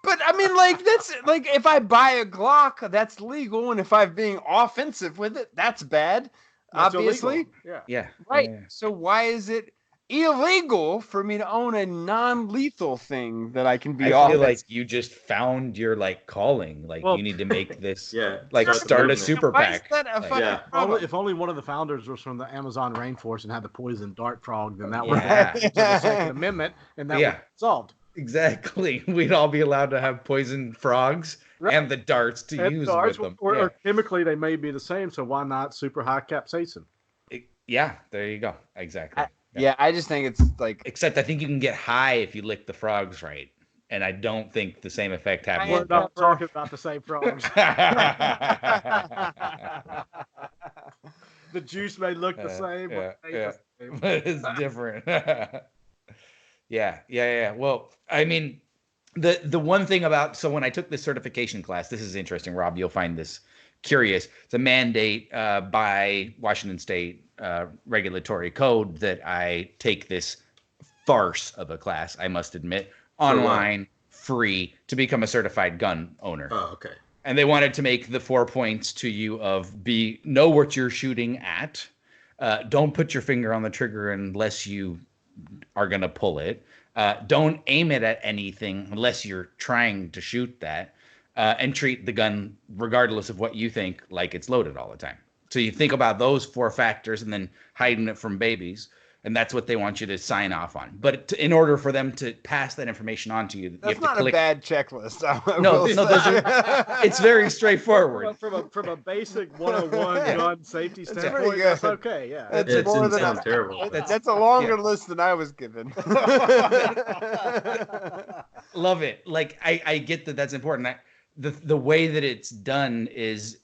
But I mean, like, that's like if I buy a Glock, that's legal, and if I'm being offensive with it, that's bad. That's obviously, illegal. Yeah, right. Yeah. So why is it illegal for me to own a non-lethal thing that I can be? I feel like you just found your calling. You need to make this. Start a super PAC. If only one of the founders was from the Amazon rainforest and had the poison dart frog, then that would be the Second Amendment, and that would be solved. Exactly. We'd all be allowed to have poison frogs and the darts to use with them. Or chemically, they may be the same, so why not super high capsaicin? There you go. Exactly. I just think it's like... Except I think you can get high if you lick the frogs right. And I don't think the same effect happens. We're not talking about the same frogs. The juice may look the same, but it's different. Yeah. Well, I mean, the one thing about, so when I took this certification class, this is interesting, Rob, you'll find this curious. It's a mandate by Washington State regulatory code that I take this farce of a class, I must admit, online, free, to become a certified gun owner. Oh, okay. And they wanted to make the 4 points to you of know what you're shooting at. Don't put your finger on the trigger unless you are going to pull it. Don't aim it at anything unless you're trying to shoot that. And treat the gun, regardless of what you think, like it's loaded all the time. So you think about those 4 factors and then hiding it from babies. And that's what they want you to sign off on. But in order for them to pass that information on to you, you have to click. That's not a bad checklist. No, it's very straightforward. From a basic 101 gun safety standpoint, that's okay. Yeah, it sounds terrible. That's a longer list than I was given. Love it. Like I get that that's important. The way that it's done is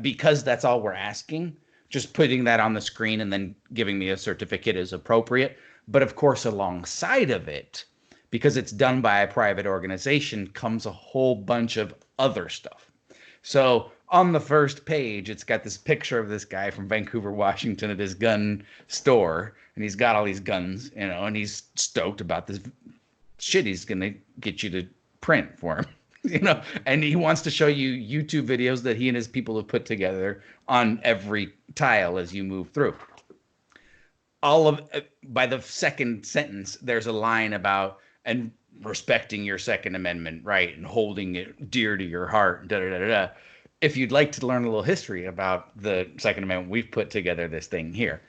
because that's all we're asking. Just putting that on the screen and then giving me a certificate is appropriate. But of course, alongside of it, because it's done by a private organization, comes a whole bunch of other stuff. So on the first page, it's got this picture of this guy from Vancouver, Washington at his gun store. And he's got all these guns, and he's stoked about this shit he's gonna get you to print for him. And he wants to show you YouTube videos that he and his people have put together on every tile as you move through. By the second sentence, there's a line about and respecting your Second Amendment right and holding it dear to your heart. Da, da, da, da. If you'd like to learn a little history about the Second Amendment, we've put together this thing here.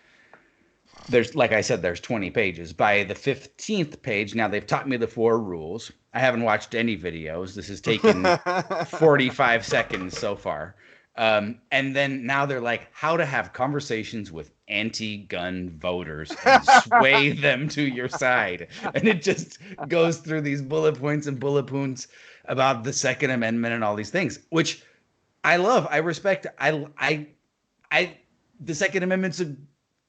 There's, like I said, there's 20 pages. By the 15th page, now they've taught me the 4 rules. I haven't watched any videos. This has taken 45 seconds so far. And then now they're like, how to have conversations with anti-gun voters and sway them to your side. And it just goes through these bullet points about the Second Amendment and all these things, which I love. I respect. The Second Amendment's a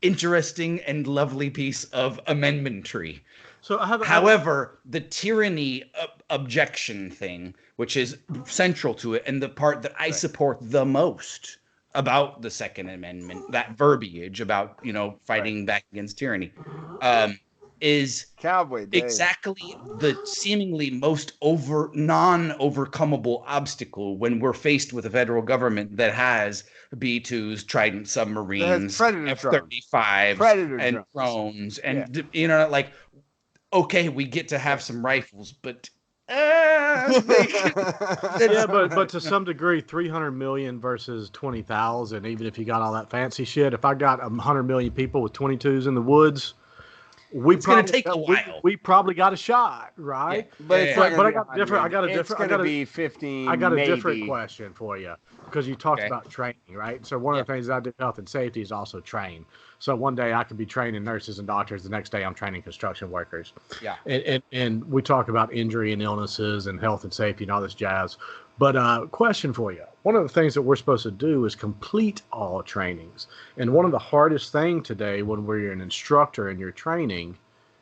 interesting and lovely piece of amendmentry. So however, the tyranny objection thing, which is central to it, and the part that I support the most about the Second Amendment, that verbiage about fighting back against tyranny, is Cowboy Dave. Exactly the seemingly most non-overcomable obstacle when we're faced with a federal government that has B-2s, Trident submarines, F-35s, and drones, and okay, we get to have some rifles, but but to some degree, 300 million versus 20,000. Even if you got all that fancy shit, if I got 100 million people with 22s in the woods, it's going to take a while. We probably got a shot, right? Yeah. But I got a different. It's going to be 15. I got a maybe. different question for you because you talked about training, right? So one of the things I do health and safety is also train. So one day I could be training nurses and doctors. The next day I'm training construction workers. Yeah. And we talk about injury and illnesses and health and safety and all this jazz. But question for you. One of the things that we're supposed to do is complete all trainings. And one of the hardest things today when we're an instructor and you're training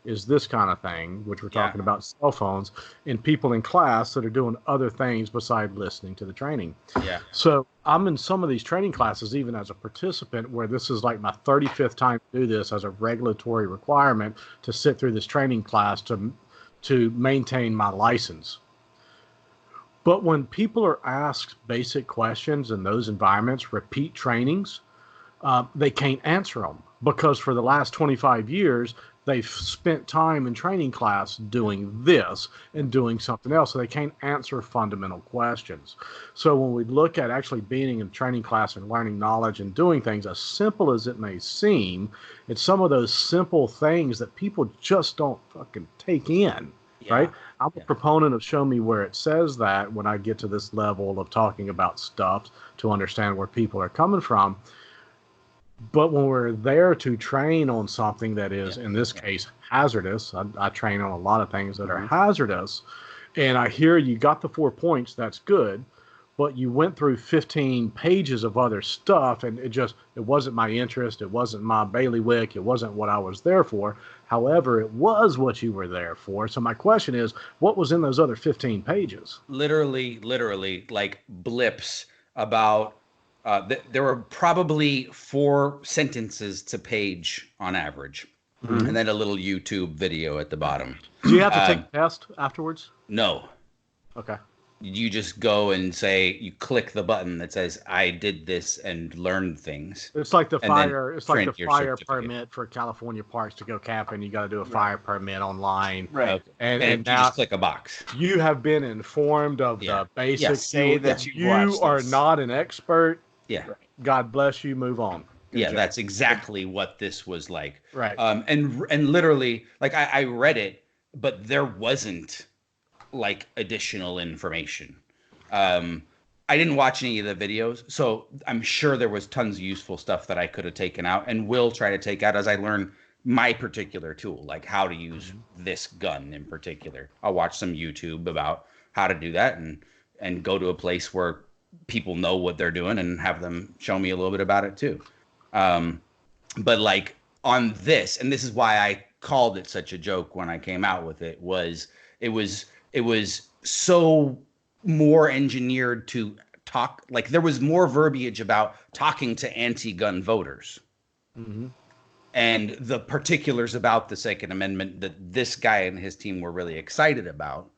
is this kind of thing, which we're talking about cell phones and people in class that are doing other things besides listening to the training. Yeah. So I'm in some of these training classes, even as a participant, where this is like my 35th time to do this as a regulatory requirement to sit through this training class to maintain my license. But when people are asked basic questions in those environments, repeat trainings, they can't answer them because for the last 25 years, they've spent time in training class doing this and doing something else. So they can't answer fundamental questions. So when we look at actually being in training class and learning knowledge and doing things, as simple as it may seem, it's some of those simple things that people just don't fucking take in. Yeah. Right? I'm a proponent of show me where it says that when I get to this level of talking about stuff to understand where people are coming from. But when we're there to train on something that is, in this case, hazardous, I train on a lot of things that are hazardous, and I hear you got the 4 points, that's good, but you went through 15 pages of other stuff, and it wasn't my interest, it wasn't my bailiwick, it wasn't what I was there for. However, it was what you were there for. So my question is, what was in those other 15 pages? Literally, like blips about... there were probably 4 sentences to page on average, and then a little YouTube video at the bottom. Do you have to take a test afterwards? No. Okay. You just go and you click the button that says, I did this and learned things. It's like the fire permit for California parks to go camping. You got to do a fire permit online. Right. Okay. And you just click a box. You have been informed of the basics. Say that you are not an expert. Yeah. God bless you. Move on. Good job. That's exactly what this was like. Right. And literally, like I read it, but there wasn't like additional information. I didn't watch any of the videos, so I'm sure there was tons of useful stuff that I could have taken out and will try to take out as I learn my particular tool, like how to use this gun in particular. I'll watch some YouTube about how to do that and go to a place where people know what they're doing and have them show me a little bit about it too. But like on this, and this is why I called it such a joke when I came out with it, it was so more engineered to talk, like there was more verbiage about talking to anti-gun voters. Mm-hmm. and the particulars about the Second Amendment that this guy and his team were really excited about,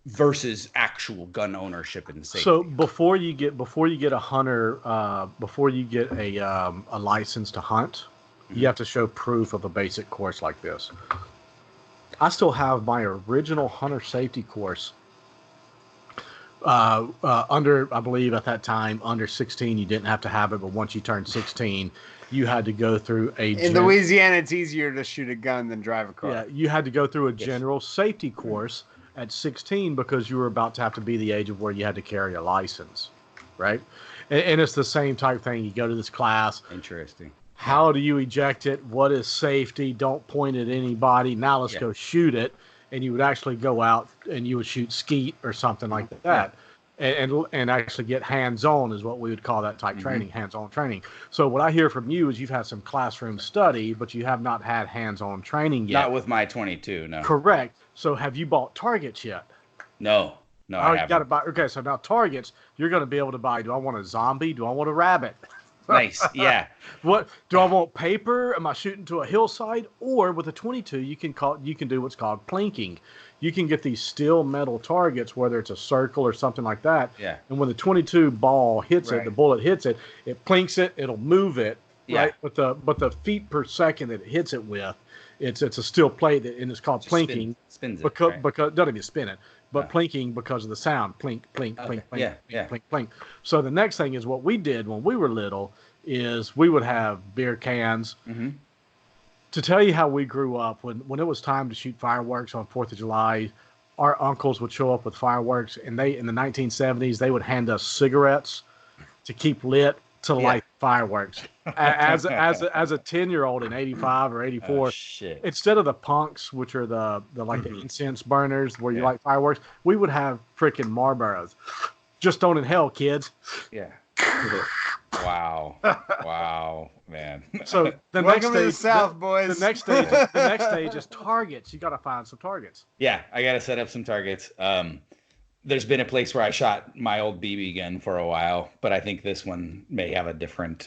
versus actual gun ownership and safety. So before you get a hunter, before you get a license to hunt, you have to show proof of a basic course like this. I still have my original hunter safety course. Under, I believe at that time, under 16, you didn't have to have it, but once you turned 16, you had to go through In Louisiana, it's easier to shoot a gun than drive a car. Yeah, you had to go through a general safety course at 16 because you were about to have to be the age of where you had to carry a license, right? And it's the same type thing. You go to this class. Interesting. How do you eject it? What is safety? Don't point at anybody. Now let's go shoot it. And you would actually go out and you would shoot skeet or something like that. And actually get hands-on is what we would call that type training, hands-on training. So what I hear from you is you've had some classroom study, but you have not had hands-on training yet. Not with my 22, no. Correct. So have you bought targets yet? No, I haven't. You got to buy. Okay, so now targets, you're going to be able to buy. Do I want a zombie? Do I want a rabbit? Nice, yeah. What do I want? Paper? Am I shooting to a hillside? Or with a 22, you can do what's called plinking. You can get these steel metal targets, whether it's a circle or something like that. Yeah. And when the 22 ball hits it, the bullet hits it, it plinks it. It'll move it. Yeah. Right. But the feet per second that it hits it with, it's a steel plate and it's called plinking. Spins it. Because doesn't even spin it. But plinking because of the sound, plink, plink, plink, plink, plink, plink. So the next thing is what we did when we were little is we would have beer cans. Mm-hmm. To tell you how we grew up, when it was time to shoot fireworks on 4th of July, our uncles would show up with fireworks, and in the 1970s, they would hand us cigarettes to keep lit to light fireworks. As a 10-year-old in 85 or 84, instead of the punks, which are the incense burners where you light fireworks, we would have freaking Marlboros. Just don't inhale, kids. Yeah. Wow, man. So the Welcome to the South, boys. The next stage is targets. You got to find some targets. Yeah, I got to set up some targets. There's been a place where I shot my old BB gun for a while, but I think this one may have a different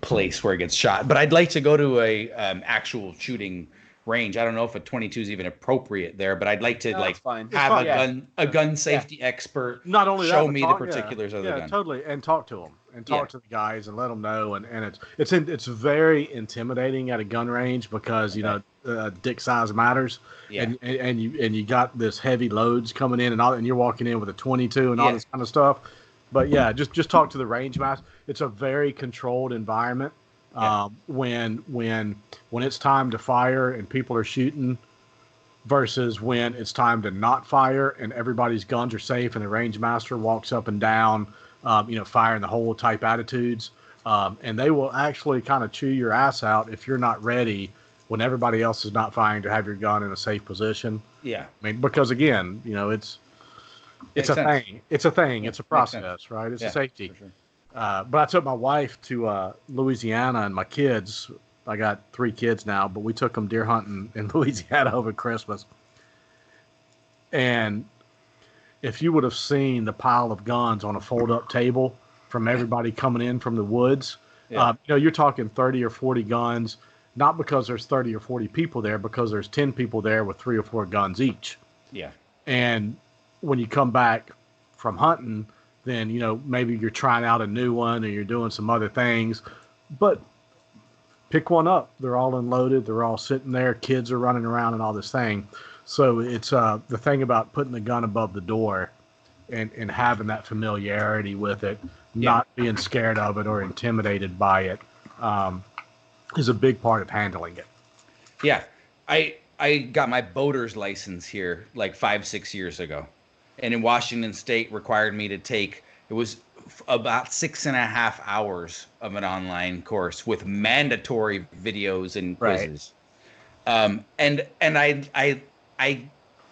place where it gets shot. But I'd like to go to a actual shooting range. I don't know if a 22 is even appropriate there, but I'd like to have a gun safety expert not only show me the particulars of the gun. Yeah, totally, and talk to them and talk to the guys and let them know. And it's very intimidating at a gun range because dick size matters. Yeah. And you got this heavy loads coming in and you're walking in with a 22 and all this kind of stuff. But yeah, just talk to the range master. It's a very controlled environment. When it's time to fire and people are shooting versus when it's time to not fire and everybody's guns are safe and the range master walks up and down, firing the whole type attitudes. And they will actually kind of chew your ass out if you're not ready when everybody else is not firing to have your gun in a safe position. Yeah. I mean, because again, it's a thing. It's a thing. It's a process, right? It's a safety. For sure. But I took my wife to Louisiana and my kids. I got 3 kids now, but we took them deer hunting in Louisiana over Christmas. And if you would have seen the pile of guns on a fold-up table from everybody coming in from the woods, you're talking 30 or 40 guns, not because there's 30 or 40 people there, because there's 10 people there with 3 or 4 guns each. Yeah. And when you come back from hunting, then, maybe you're trying out a new one or you're doing some other things, but pick one up. They're all unloaded. They're all sitting there. Kids are running around and all this thing. So it's the thing about putting the gun above the door and having that familiarity with it, not being scared of it or intimidated by it, is a big part of handling it. Yeah. I got my boater's license here like 5-6 years ago. And in Washington State required me to take, it was about 6.5 hours of an online course with mandatory videos and quizzes. And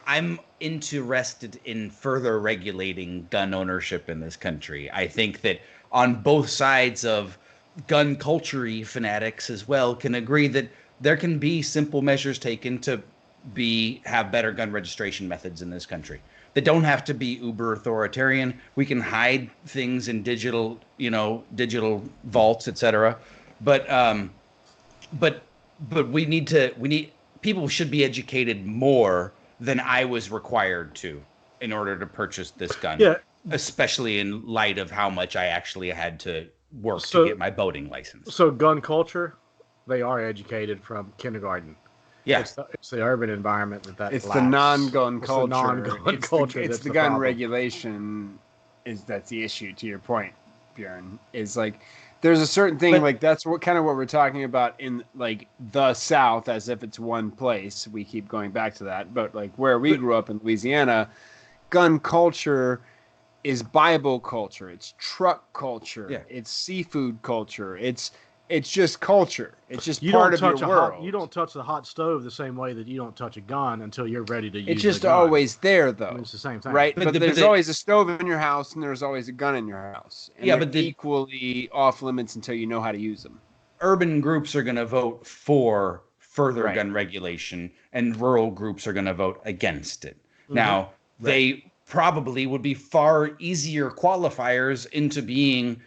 I'm interested in further regulating gun ownership in this country. I think that on both sides of gun culture fanatics as well can agree that there can be simple measures taken to have better gun registration methods in this country. They don't have to be uber authoritarian. We can hide things in digital vaults, etc. But but we need people should be educated more than I was required to in order to purchase this gun. Yeah. Especially in light of how much I actually had to work to get my boating license. So gun culture, they are educated from kindergarten. Yeah. It's the urban environment that it's lacks. the non-gun culture. The non-gun culture. It's the gun regulation that's the issue, to your point, Bjorn. Is like there's a certain thing, like that's what we're talking about in like the South, as if it's one place. We keep going back to that. But like where we grew up in Louisiana, gun culture is Bible culture. It's truck culture. Yeah. It's seafood culture. It's just culture. It's just part of your world. You don't touch the hot stove the same way that you don't touch a gun until you're ready to use it. It's just always there, though. I mean, it's the same thing. Right? But there's always a stove in your house, and there's always a gun in your house. And they're equally off limits until you know how to use them. Urban groups are going to vote for further gun regulation, and rural groups are going to vote against it. Mm-hmm. Now, they probably would be far easier qualifiers into being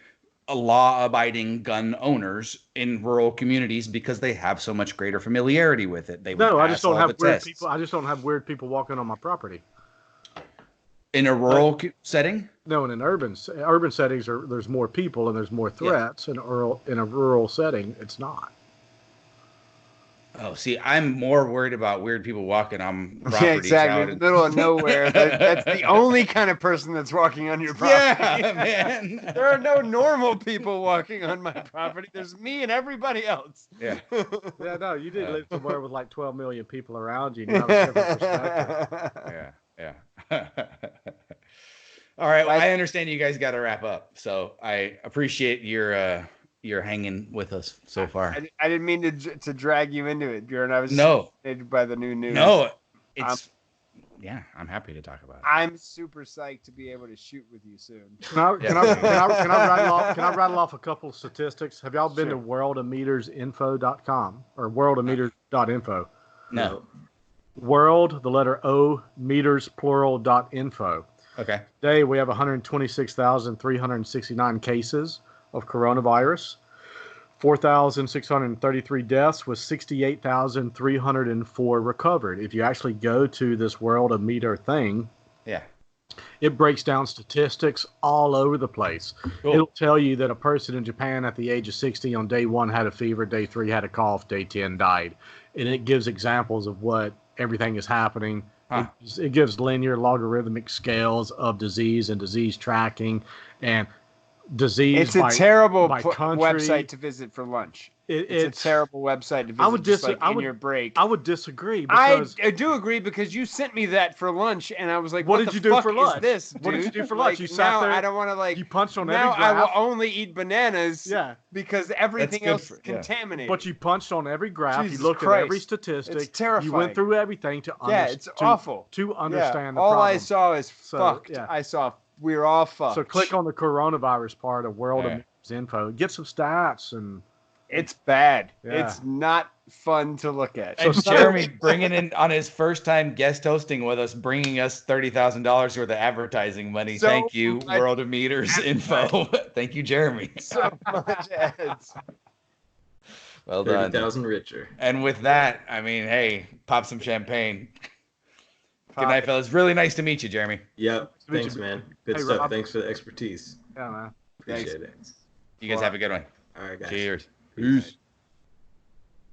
a law-abiding gun owners in rural communities because they have so much greater familiarity with it. I just don't have weird people. I just don't have weird people walking on my property. In a rural setting? No, in an urban settings, there's more people and there's more threats. In a rural setting, it's not. Oh, see, I'm more worried about weird people walking on properties. Yeah, exactly. In the middle of nowhere. That's the only kind of person that's walking on your property. Yeah, man. There are no normal people walking on my property. There's me and everybody else. Yeah. Yeah, no, you did live somewhere with like 12 million people around you. And you have a different perspective. Yeah. All right. Well, I understand you guys got to wrap up. So I appreciate your hanging with us so far. I didn't mean to drag you into it, Bjorn. I was fascinated by the new news. No, I'm happy to talk about it. I'm super psyched to be able to shoot with you soon. Can I rattle off a couple of statistics? Have y'all been to worldometersinfo.com or worldometers.info? No. World, the letter O, meters, plural.info. Okay. Today we have 126,369 cases of coronavirus, 4,633 deaths with 68,304 recovered. If you actually go to this World of Meter thing, it breaks down statistics all over the place. Cool. It'll tell you that a person in Japan at the age of 60 on day 1 had a fever, day 3 had a cough, day 10 died. And it gives examples of what everything is happening. Huh. It gives linear logarithmic scales of disease and disease tracking and disease. It's a terrible website to visit for lunch. It's a terrible website to visit in your break. I would disagree. Because I do agree because you sent me that for lunch, and I was like, what did you do for lunch? This, what did you do for lunch? You sat there. I don't want to You punched on every graph. Now I will only eat bananas. Because everything else is contaminated. But you punched on every graph. Jesus you looked Christ. at every statistic. It's terrifying. You went through everything to understand. Yeah, it's awful. To understand the all problem. I saw is fucked. Yeah. I saw we're all fucked. So click on the coronavirus part of World of Info. Get some stats and. It's bad. Yeah. It's not fun to look at. And Jeremy bringing in on his first time guest hosting with us, bringing us $30,000 worth of advertising money. So thank you, World of Meters Info. Thank you, Jeremy. So much ads. Well done. 30,000 richer. And with that, I mean, hey, pop some champagne. Good night, fellas. Really nice to meet you, Jeremy. Yep. Thanks, man. Good stuff. Rob. Thanks for the expertise. Yeah, man. Appreciate it. You guys have a good one. All right, guys. Cheers. Peace.